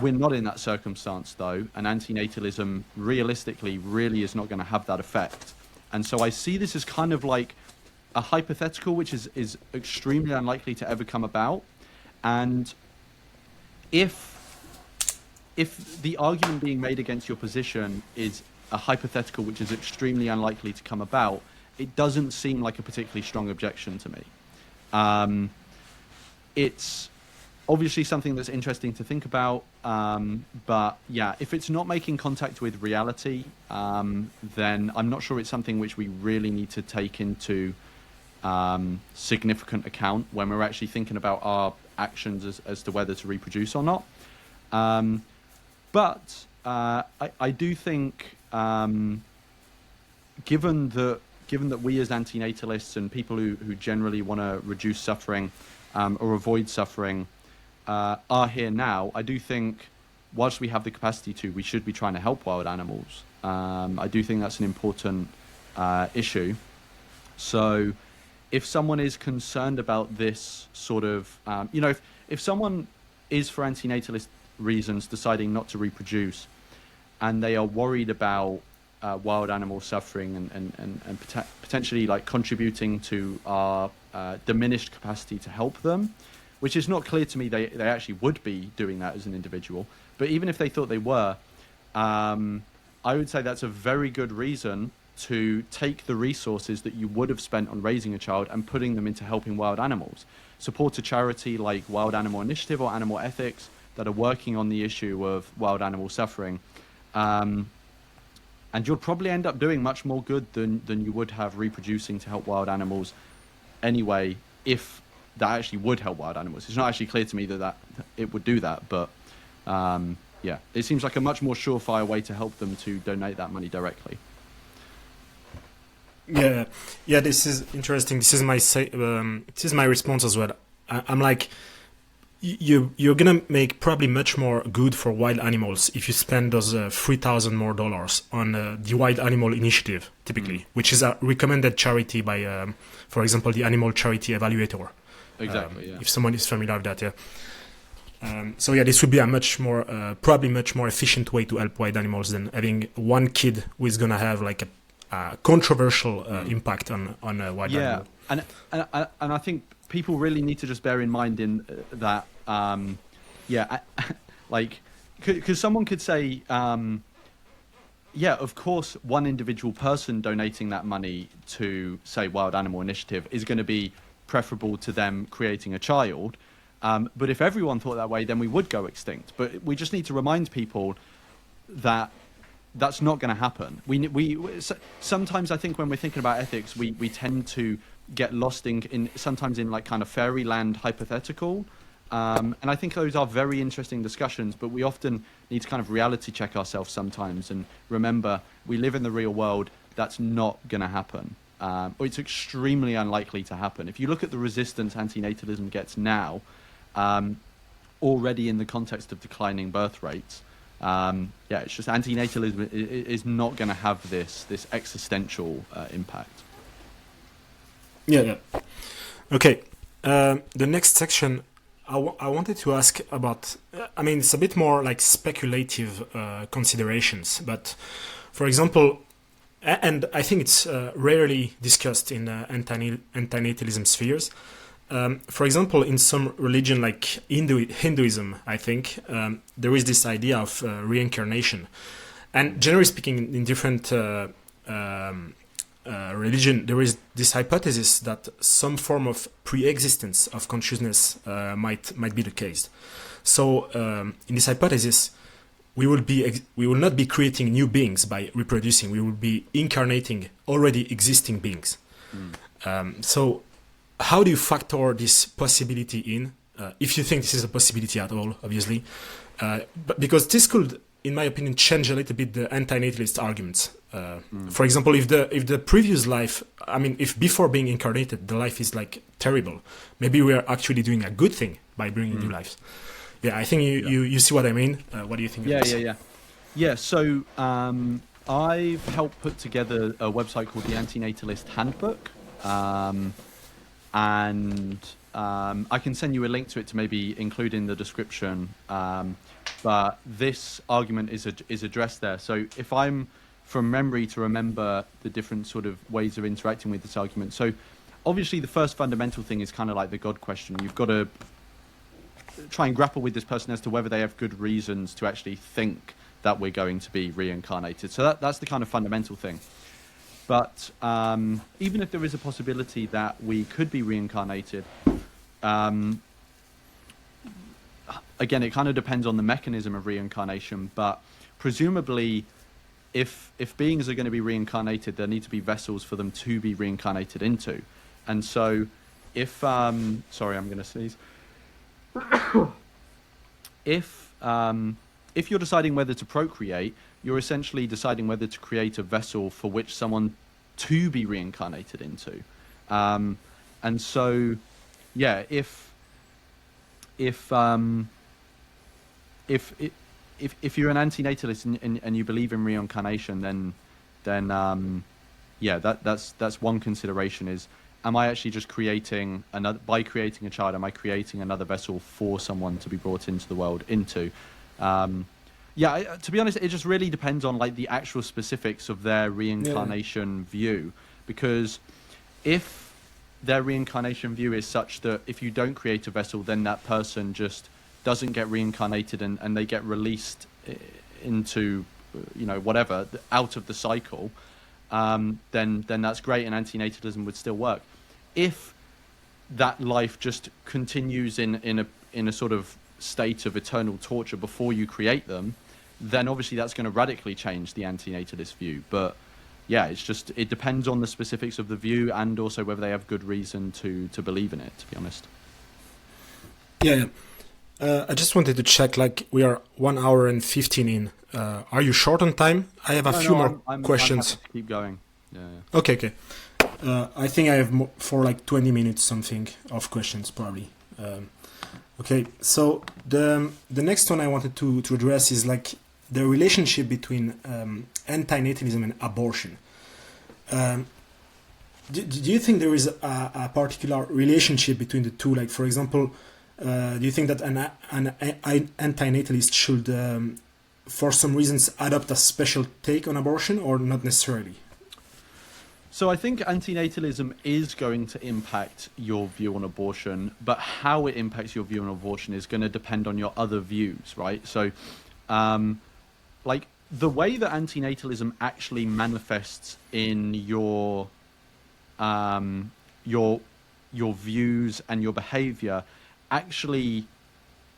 We're not in that circumstance though, and antinatalism realistically really is not going to have that effect. And so I see this as kind of like a hypothetical which is extremely unlikely to ever come about. And if the argument being made against your position is a hypothetical which is extremely unlikely to come about, it doesn't seem like a particularly strong objection to me. It's obviously something that's interesting to think about, but yeah, if it's not making contact with reality, then I'm not sure it's something which we really need to take into significant account when we're actually thinking about our actions as to whether to reproduce or not. But I do think, given that we as antinatalists and people who generally want to reduce suffering or avoid suffering are here now, I do think, whilst we have the capacity to, we should be trying to help wild animals. I do think that's an important issue. So if someone is concerned about this sort of, if someone is for antinatalist reasons deciding not to reproduce, and they are worried about wild animal suffering and potentially like contributing to our diminished capacity to help them, which is not clear to me they actually would be doing that as an individual. But even if they thought they were, I would say that's a very good reason to take the resources that you would have spent on raising a child and putting them into helping wild animals. Support a charity like Wild Animal Initiative or Animal Ethics that are working on the issue of wild animal suffering. And you'll probably end up doing much more good than you would have reproducing to help wild animals anyway, if that actually would help wild animals. It's not actually clear to me that it would do that, but yeah, it seems like a much more surefire way to help them to donate that money directly. Yeah, this is interesting. This is my response as well. I'm like, you're gonna make probably much more good for wild animals if you spend those $3,000 more on the Wild Animal Initiative, typically, which is a recommended charity by, for example, the Animal Charity Evaluator. Exactly. Yeah. If someone is familiar with that, yeah. So yeah, this would be a much more, probably much more efficient way to help wild animals than having one kid who is gonna have like controversial impact on white Yeah, animal. and I think people really need to just bear in mind in that, yeah, like, because someone could say, yeah, of course, one individual person donating that money to, say, Wild Animal Initiative is going to be preferable to them creating a child. But if everyone thought that way, then we would go extinct. But we just need to remind people that that's not going to happen. Sometimes I think when we're thinking about ethics, we tend to get lost in sometimes in like kind of fairyland hypothetical. And I think those are very interesting discussions, but we often need to kind of reality check ourselves sometimes and remember we live in the real world. That's not going to happen. Or it's extremely unlikely to happen. If you look at the resistance antinatalism gets now, already in the context of declining birth rates, yeah, it's just antinatalism is not going to have this existential impact. Yeah. Okay. The next section, I wanted to ask about. I mean, it's a bit more like speculative considerations, but for example, and I think it's rarely discussed in antinatalism spheres. For example, in some religion like Hinduism, I think there is this idea of reincarnation, and generally speaking, in different religion, there is this hypothesis that some form of pre-existence of consciousness might be the case. So, in this hypothesis, we will not be creating new beings by reproducing. We will be incarnating already existing beings. So, how do you factor this possibility in? If you think this is a possibility at all, obviously, but because this could, in my opinion, change a little bit the antinatalist arguments. For example, if the previous life, I mean, if before being incarnated, the life is like terrible, maybe we are actually doing a good thing by bringing new lives. Yeah, I think you see what I mean. What do you think? Yeah. So I've helped put together a website called the Antinatalist Handbook, and I can send you a link to it to maybe include in the description. But this argument is addressed there. So if I'm from memory to remember the different sort of ways of interacting with this argument. So obviously the first fundamental thing is kind of like the God question. You've got to try and grapple with this person as to whether they have good reasons to actually think that we're going to be reincarnated. So that's the kind of fundamental thing. But even if there is a possibility that we could be reincarnated, again, it kind of depends on the mechanism of reincarnation, but presumably if beings are going to be reincarnated, there need to be vessels for them to be reincarnated into. And so if, sorry, I'm going to sneeze. If you're deciding whether to procreate, you're essentially deciding whether to create a vessel for which someone to be reincarnated into. And so, yeah, if you're an antinatalist and you believe in reincarnation, then yeah, that's one consideration is, am I actually just creating by creating a child, am I creating another vessel for someone to be brought into the world into? Yeah, to be honest, it just really depends on like the actual specifics of their reincarnation view, because if their reincarnation view is such that if you don't create a vessel, then that person just doesn't get reincarnated and they get released into, you know, whatever, out of the cycle, then that's great and antinatalism would still work. If that life just continues in a sort of state of eternal torture before you create them, then obviously that's going to radically change the antinatalist view. But yeah, it depends on the specifics of the view and also whether they have good reason to believe in it, to be honest. Yeah. I just wanted to check, like, we are 1 hour and 15 in. Are you short on time? I have a few more questions. I'm happy to keep going. Yeah. Okay. I think I have for like 20 minutes something of questions, probably. Okay, so the next one I wanted to address is like the relationship between antinatalism and abortion. Do you think there is a particular relationship between the two? Like, for example, do you think that an antinatalist should, for some reasons, adopt a special take on abortion, or not necessarily? So I think antinatalism is going to impact your view on abortion, but how it impacts your view on abortion is going to depend on your other views, right? So, like the way that antinatalism actually manifests in um, your your views and your behavior actually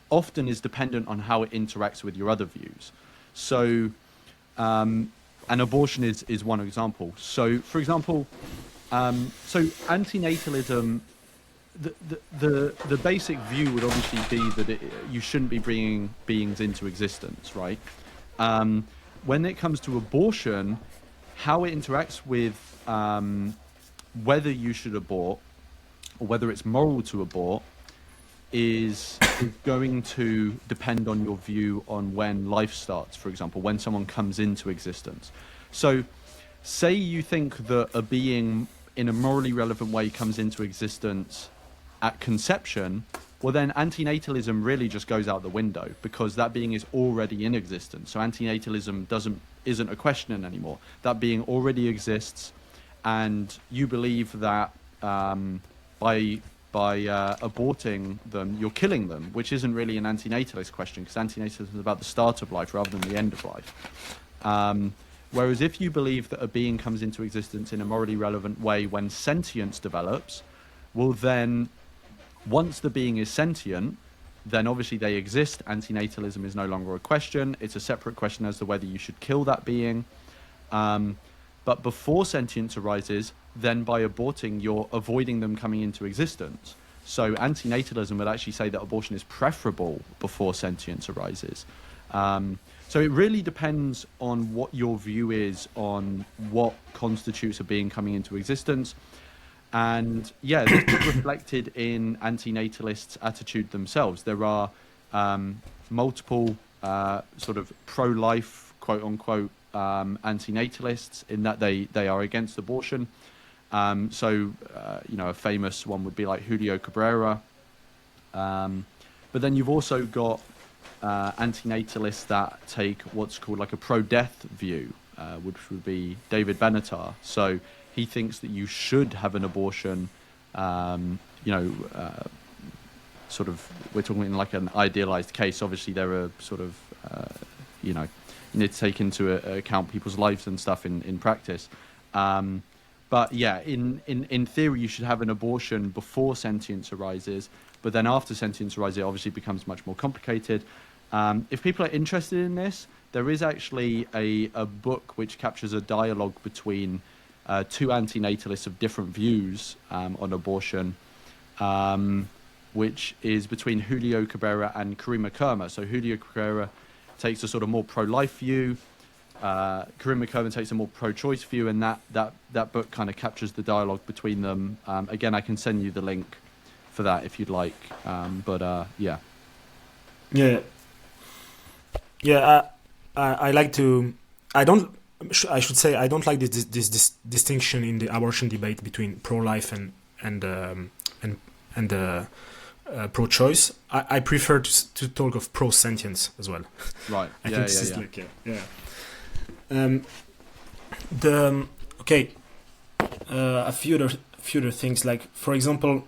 often is dependent on how it interacts with your other views. So, and abortion is one example. So, for example, so antinatalism, the basic view would obviously be that you shouldn't be bringing beings into existence, right? When it comes to abortion, how it interacts with whether you should abort or whether it's moral to abort is going to depend on your view on when life starts, for example, when someone comes into existence. So say you think that a being in a morally relevant way comes into existence at conception, well then antinatalism really just goes out the window because that being is already in existence. So antinatalism isn't a question anymore. That being already exists, and you believe that by aborting them, you're killing them, which isn't really an antinatalist question because antinatalism is about the start of life rather than the end of life. Whereas if you believe that a being comes into existence in a morally relevant way when sentience develops, well then, once the being is sentient, then obviously they exist. Antinatalism is no longer a question. It's a separate question as to whether you should kill that being. But before sentience arises, then by aborting, you're avoiding them coming into existence. So antinatalism would actually say that abortion is preferable before sentience arises. So it really depends on what your view is on what constitutes a being coming into existence. And yeah, this is reflected in antinatalists' attitude themselves. There are multiple sort of pro-life, quote unquote, antinatalists in that they are against abortion. A famous one would be like Julio Cabrera. But then you've also got antinatalists that take what's called like a pro-death view, which would be David Benatar. So he thinks that you should have an abortion, sort of, we're talking in like an idealized case. Obviously, there are sort of, you need to take into account people's lives and stuff in practice. But yeah, in theory, you should have an abortion before sentience arises, but then after sentience arises, it obviously becomes much more complicated. If people are interested in this, there is actually a book which captures a dialogue between two antinatalists of different views on abortion, which is between Julio Cabrera and Karima Kerma. So Julio Cabrera takes a sort of more pro-life view. Karima Kerma takes a more pro-choice view, and that book kind of captures the dialogue between them. Again, I can send you the link for that if you'd like. Yeah. I like to. I should say I don't like this distinction in the abortion debate between pro-life and pro-choice. I prefer to talk of pro-sentience as well. Right. I think this is like a few other things, like for example,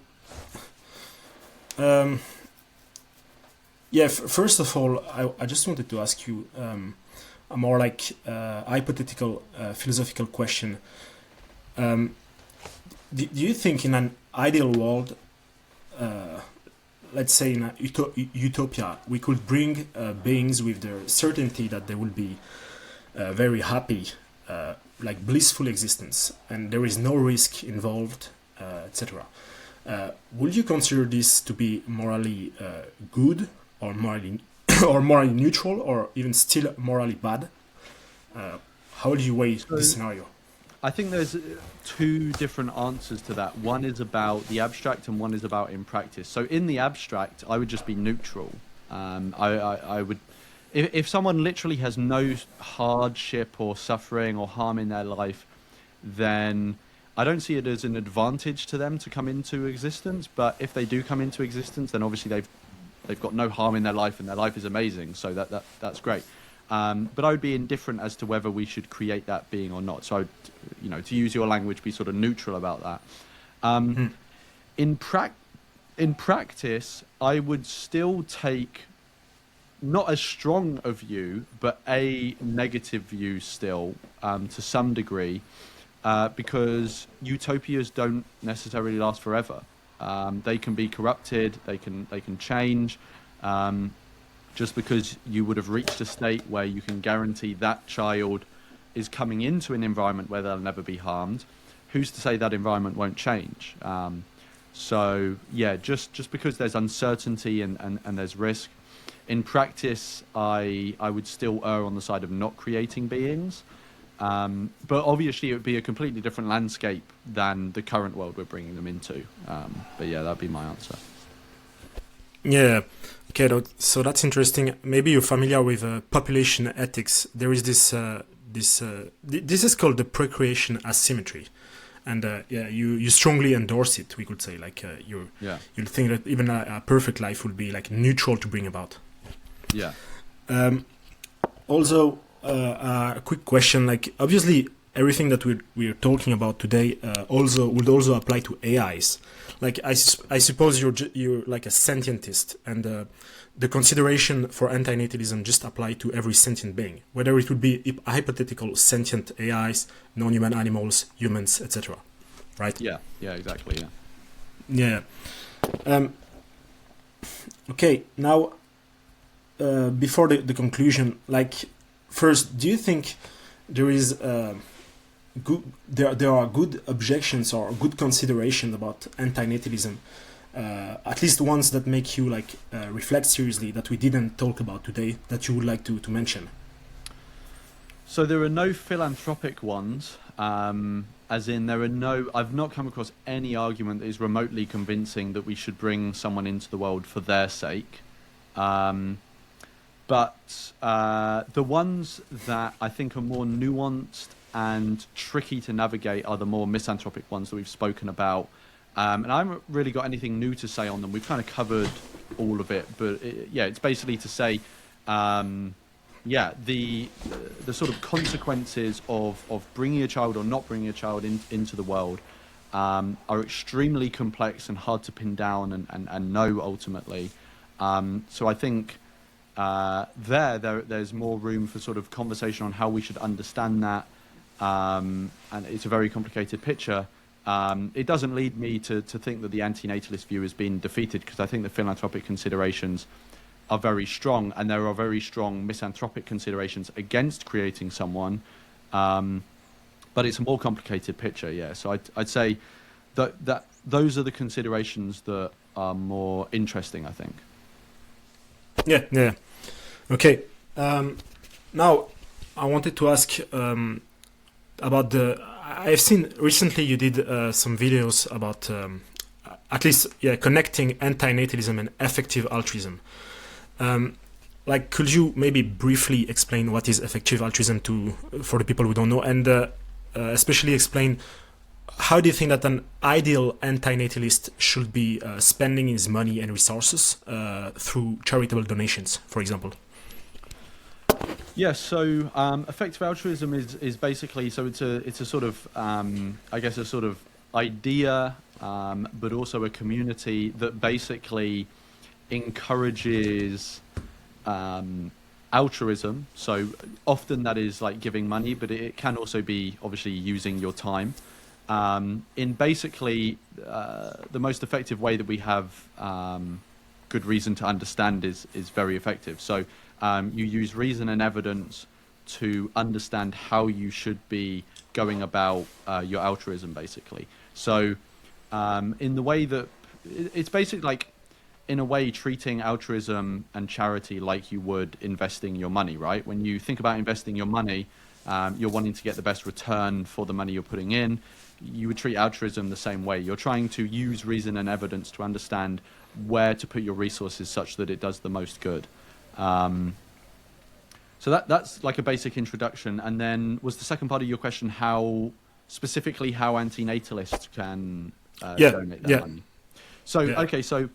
first of all, I just wanted to ask you a more like hypothetical philosophical question. Do you think in an ideal world, let's say in a utopia, we could bring beings with the certainty that they will be very happy, like blissful existence, and there is no risk involved, etc. Would you consider this to be morally good, or morally or morally neutral, or even still morally bad? How do you weigh this scenario? I think there's two different answers to that. One is about the abstract and one is about in practice. So in the abstract, I would just be neutral. I would, if someone literally has no hardship or suffering or harm in their life, then I don't see it as an advantage to them to come into existence. But if they do come into existence, then obviously they've got no harm in their life and their life is amazing. So that's great. but I would be indifferent as to whether we should create that being or not. So, I would, to use your language, be sort of neutral about that. In practice, I would still take not as strong a view, but a negative view still, to some degree, because utopias don't necessarily last forever. They can be corrupted, they can change. Just because you would have reached a state where you can guarantee that child is coming into an environment where they'll never be harmed, who's to say that environment won't change? So yeah, just because there's uncertainty and there's risk, in practice, I would still err on the side of not creating beings. But obviously it would be a completely different landscape than the current world we're bringing them into. But yeah, that'd be my answer. Yeah. Okay. So that's interesting. Maybe you're familiar with population ethics. There is this this is called the procreation asymmetry, and you strongly endorse it. We could say you'll think that even a perfect life will be like neutral to bring about. Yeah. Also, a quick question. Like obviously, everything that we're talking about today would also apply to AIs. Like I suppose you're like a scientist, and the consideration for antinatalism just apply to every sentient being, whether it would be a hypothetical sentient AIs, non-human animals, humans, etc. Right? Yeah. Yeah. Exactly. Yeah. Yeah. Okay. Now, before the conclusion, like first, do you think there is there are good objections or good consideration about antinatalism, at least ones that make you like reflect seriously that we didn't talk about today that you would like to mention? So there are no philanthropic ones, as in I've not come across any argument that is remotely convincing that we should bring someone into the world for their sake. But the ones that I think are more nuanced and tricky to navigate are the more misanthropic ones that we've spoken about. And I haven't really got anything new to say on them. We've kind of covered all of it. But it's basically to say, the sort of consequences of bringing a child or not bringing a child into the world are extremely complex and hard to pin down and know ultimately. So I think there's more room for sort of conversation on how we should understand that. And it's a very complicated picture. It doesn't lead me to think that the antinatalist view has been defeated, because I think the philanthropic considerations are very strong, and there are very strong misanthropic considerations against creating someone. But it's a more complicated picture, yeah. So I'd say that those are the considerations that are more interesting, I think. Yeah. Okay. Now, I wanted to ask about I've seen recently you did some videos about at least connecting antinatalism and effective altruism. Like, could you maybe briefly explain what is effective altruism for the people who don't know, and especially explain how do you think that an ideal antinatalist should be spending his money and resources through charitable donations, for example? Yeah, so effective altruism is basically, so it's a sort of I guess a sort of idea, but also a community that basically encourages altruism. So often that is like giving money, but it can also be obviously using your time. In basically the most effective way that we have good reason to understand is very effective. So you use reason and evidence to understand how you should be going about your altruism, basically. So in the way that it's basically like, in a way, treating altruism and charity like you would investing your money, right? When you think about investing your money, you're wanting to get the best return for the money you're putting in. You would treat altruism the same way. You're trying to use reason and evidence to understand where to put your resources such that it does the most good. So that's like a basic introduction. And then was the second part of your question how antinatalists can donate their money? So, okay, so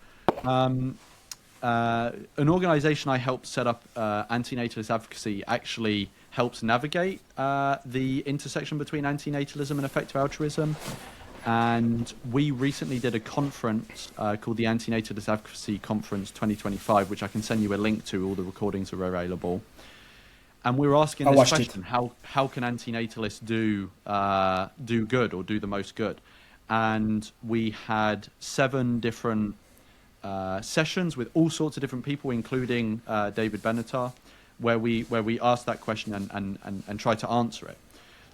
an organization I helped set up, Antinatalist Advocacy, actually helps navigate the intersection between antinatalism and effective altruism. And we recently did a conference called the Antinatalist Advocacy Conference 2025, which I can send you a link to. All the recordings are available. And we were asking this question: how can antinatalists do good or do the most good? And we had 7 different sessions with all sorts of different people, including David Benatar, where we asked that question and tried to answer it.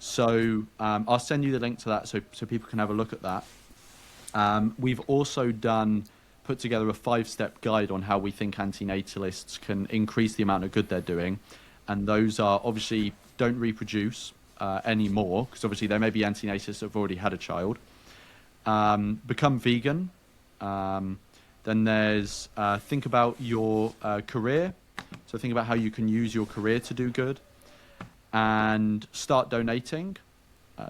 So I'll send you the link to that so people can have a look at that. We've also put together a 5-step guide on how we think antinatalists can increase the amount of good they're doing. And those are obviously don't reproduce anymore, because obviously there may be antinatalists that have already had a child. Become vegan. Then there's think about your career. So think about how you can use your career to do good. And start donating.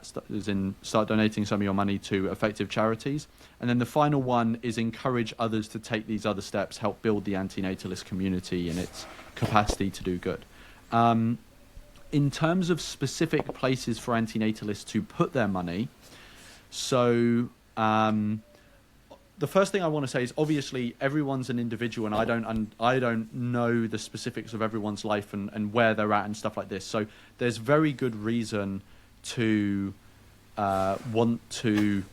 Start donating some of your money to effective charities. And then the final one is encourage others to take these other steps, help build the antinatalist community and its capacity to do good. In terms of specific places for antinatalists to put their money, so the first thing I want to say is obviously everyone's an individual, and I don't know the specifics of everyone's life and where they're at and stuff like this. So there's very good reason to want to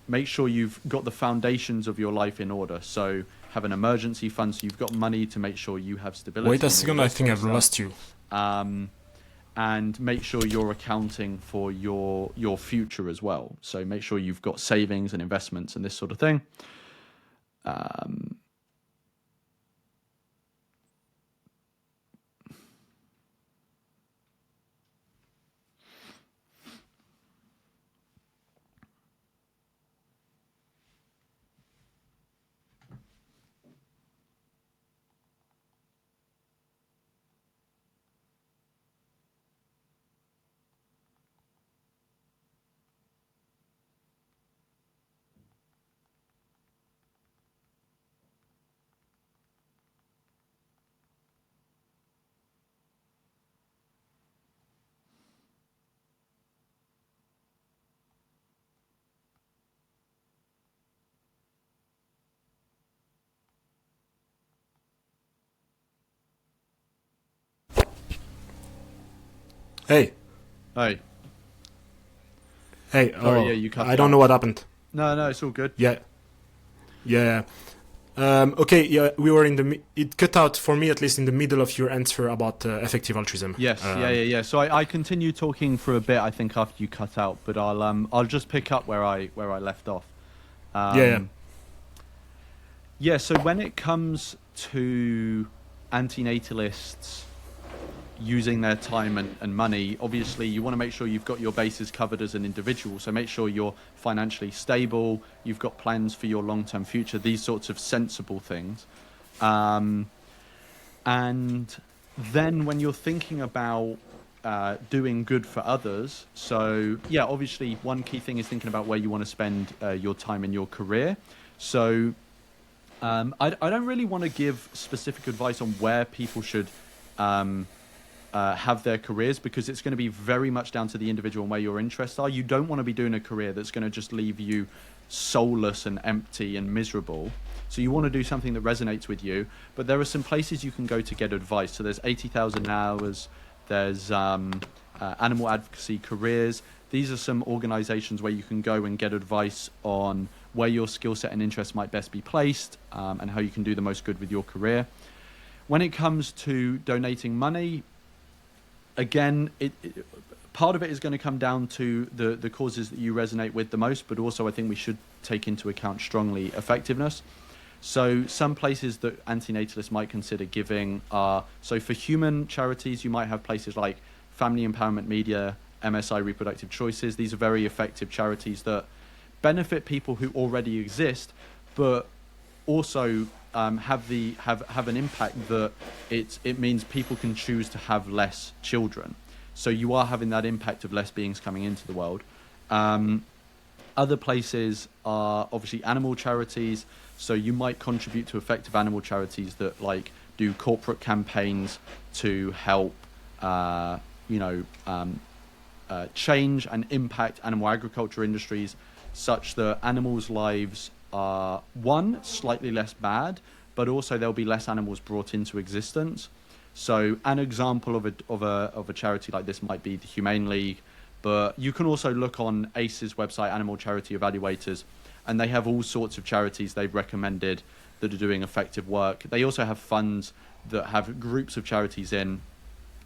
make sure you've got the foundations of your life in order. So have an emergency fund, so you've got money to make sure you have stability. Wait a second, I think I've lost you. And make sure you're accounting for your future as well. So make sure you've got savings and investments and this sort of thing. Hey. Hey. Hey. Oh, yeah, you cut I don't know what happened. No, it's all good. Yeah. Okay. Yeah, we were it cut out for me, at least, in the middle of your answer about effective altruism. Yes. Yeah. So I continue talking for a bit, I think, after you cut out, but I'll just pick up where I left off. Yeah. So when it comes to antinatalists using their time and money, obviously you want to make sure you've got your bases covered as an individual. So make sure you're financially stable, you've got plans for your long-term future, these sorts of sensible things. And then when you're thinking about doing good for others, so yeah, obviously one key thing is thinking about where you want to spend your time in your career. So I don't really want to give specific advice on where people should have their careers, because it's going to be very much down to the individual and where your interests are. You don't want to be doing a career that's going to just leave you soulless and empty and miserable. So you want to do something that resonates with you. But there are some places you can go to get advice. So there's 80,000 Hours, there's Animal Advocacy Careers. These are some organizations where you can go and get advice on where your skill set and interests might best be placed, and how you can do the most good with your career. When it comes to donating money, again, part of it is going to come down to the causes that you resonate with the most, but also I think we should take into account strongly effectiveness. So some places that antinatalists might consider giving are, so for human charities, you might have places like Family Empowerment Media, MSI Reproductive Choices. These are very effective charities that benefit people who already exist, but also have an impact that it means people can choose to have less children. So you are having that impact of less beings coming into the world. Other places are obviously animal charities. So you might contribute to effective animal charities that like do corporate campaigns to help, change and impact animal agriculture industries such that animals' lives are, one, slightly less bad, but also there'll be less animals brought into existence. So an example of a charity like this might be the Humane League, but you can also look on ACE's website, Animal Charity Evaluators, and they have all sorts of charities they've recommended that are doing effective work. They also have funds that have groups of charities in,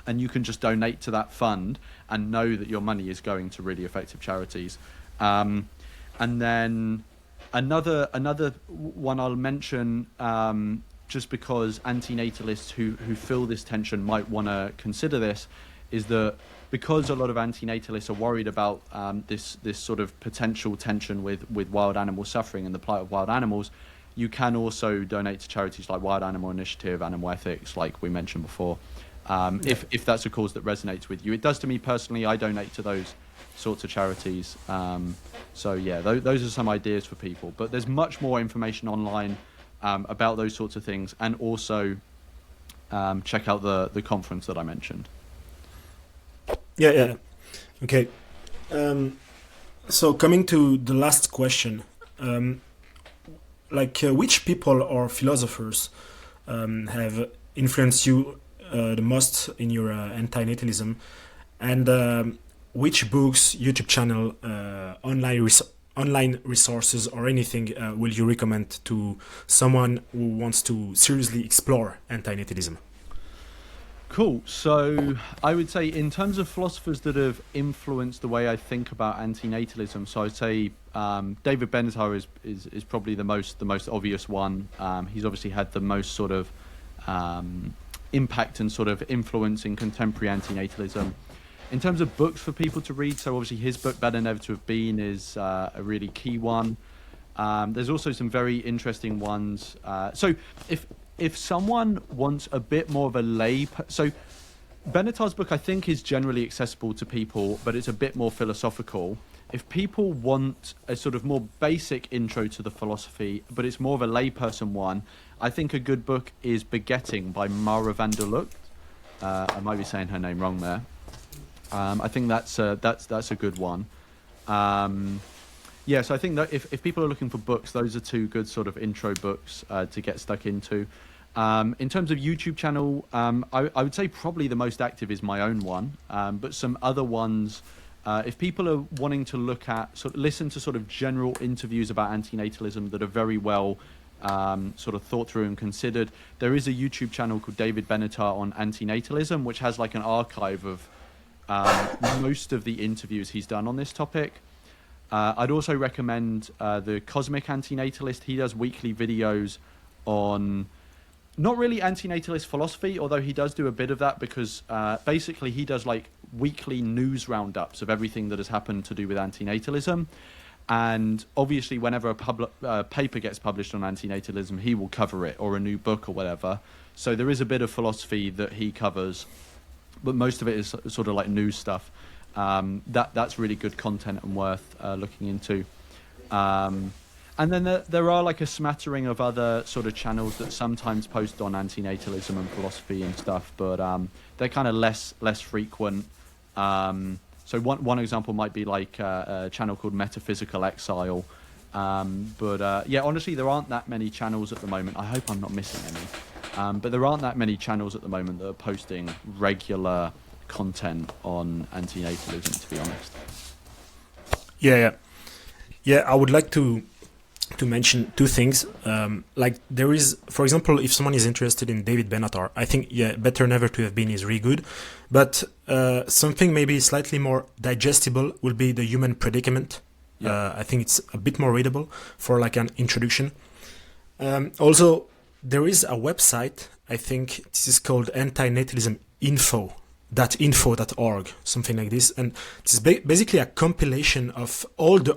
and you can just donate to that fund and know that your money is going to really effective charities. And then another one I'll mention, just because antinatalists who feel this tension might want to consider this, is that because a lot of antinatalists are worried about this sort of potential tension with wild animal suffering and the plight of wild animals, you can also donate to charities like Wild Animal Initiative, Animal Ethics, like we mentioned before, if that's a cause that resonates with you. It does to me personally. I donate to those sorts of charities. So yeah, those are some ideas for people. But there's much more information online about those sorts of things, and also check out the conference that I mentioned. Yeah. Okay. So coming to the last question, which people or philosophers have influenced you the most in your antinatalism, and which books, YouTube channel, online resources, or anything will you recommend to someone who wants to seriously explore antinatalism? Cool. So I would say in terms of philosophers that have influenced the way I think about antinatalism, so I'd say David Benatar is probably the most obvious one. He's obviously had the most sort of impact and sort of influence in contemporary antinatalism. In terms of books for people to read, so obviously his book Better Never to Have Been is a really key one. There's also some very interesting ones. So if someone wants a bit more of a so Benatar's book I think is generally accessible to people, but it's a bit more philosophical. If people want a sort of more basic intro to the philosophy, but it's more of a layperson one, I think a good book is Begetting by Mara van der Lugt. I might be saying her name wrong there. I think that's a good one. Yeah, so I think that if people are looking for books, those are two good sort of intro books to get stuck into. In terms of YouTube channel, I would say probably the most active is my own one, but some other ones, if people are wanting to listen to sort of general interviews about antinatalism that are very well sort of thought through and considered, there is a YouTube channel called David Benatar on antinatalism, which has like an archive of most of the interviews he's done on this topic. I'd also recommend the Cosmic Antinatalist. He does weekly videos on not really antinatalist philosophy, although he does do a bit of that, because basically he does like weekly news roundups of everything that has happened to do with antinatalism. And obviously whenever a paper gets published on antinatalism, he will cover it, or a new book or whatever. So there is a bit of philosophy that he covers, but most of it is sort of like news stuff. That's really good content and worth looking into. And then there are like a smattering of other sort of channels that sometimes post on antinatalism and philosophy and stuff, but they're kind of less frequent. So one example might be like a channel called Metaphysical Exile. Yeah, honestly, there aren't that many channels at the moment. I hope I'm not missing any. But there aren't that many channels at the moment that are posting regular content on antinatalism, to be honest. Yeah. I would like to mention two things. Like there is, for example, if someone is interested in David Benatar, I think Better Never to Have Been is really good. But something maybe slightly more digestible will be The Human Predicament. Yeah. I think it's a bit more readable for like an introduction. Also, there is a website, I think this is called Antinatalism info.org, something like this, and it's basically a compilation of all the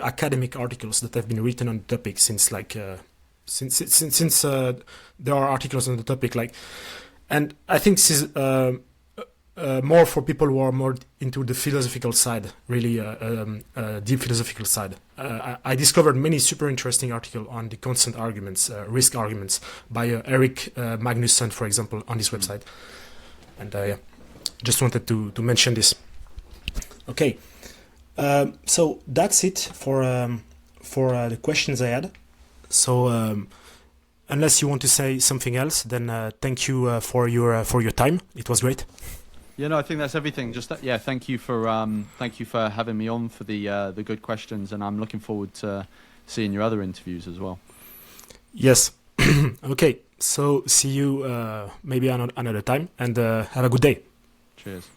academic articles that have been written on the topic since there are articles on the topic, like, and I think this is more for people who are more into the philosophical side, really deep philosophical side. I discovered many super interesting articles on the constant arguments, risk arguments, by Eric Magnusson, for example, on this website. And yeah, just wanted to mention this. Okay, so that's it for the questions I had. So unless you want to say something else, then thank you for your time. It was great. Yeah, no, I think that's everything. Just yeah, thank you for having me on for the good questions, and I'm looking forward to seeing your other interviews as well. Yes. Okay. So see you maybe another time, and have a good day. Cheers.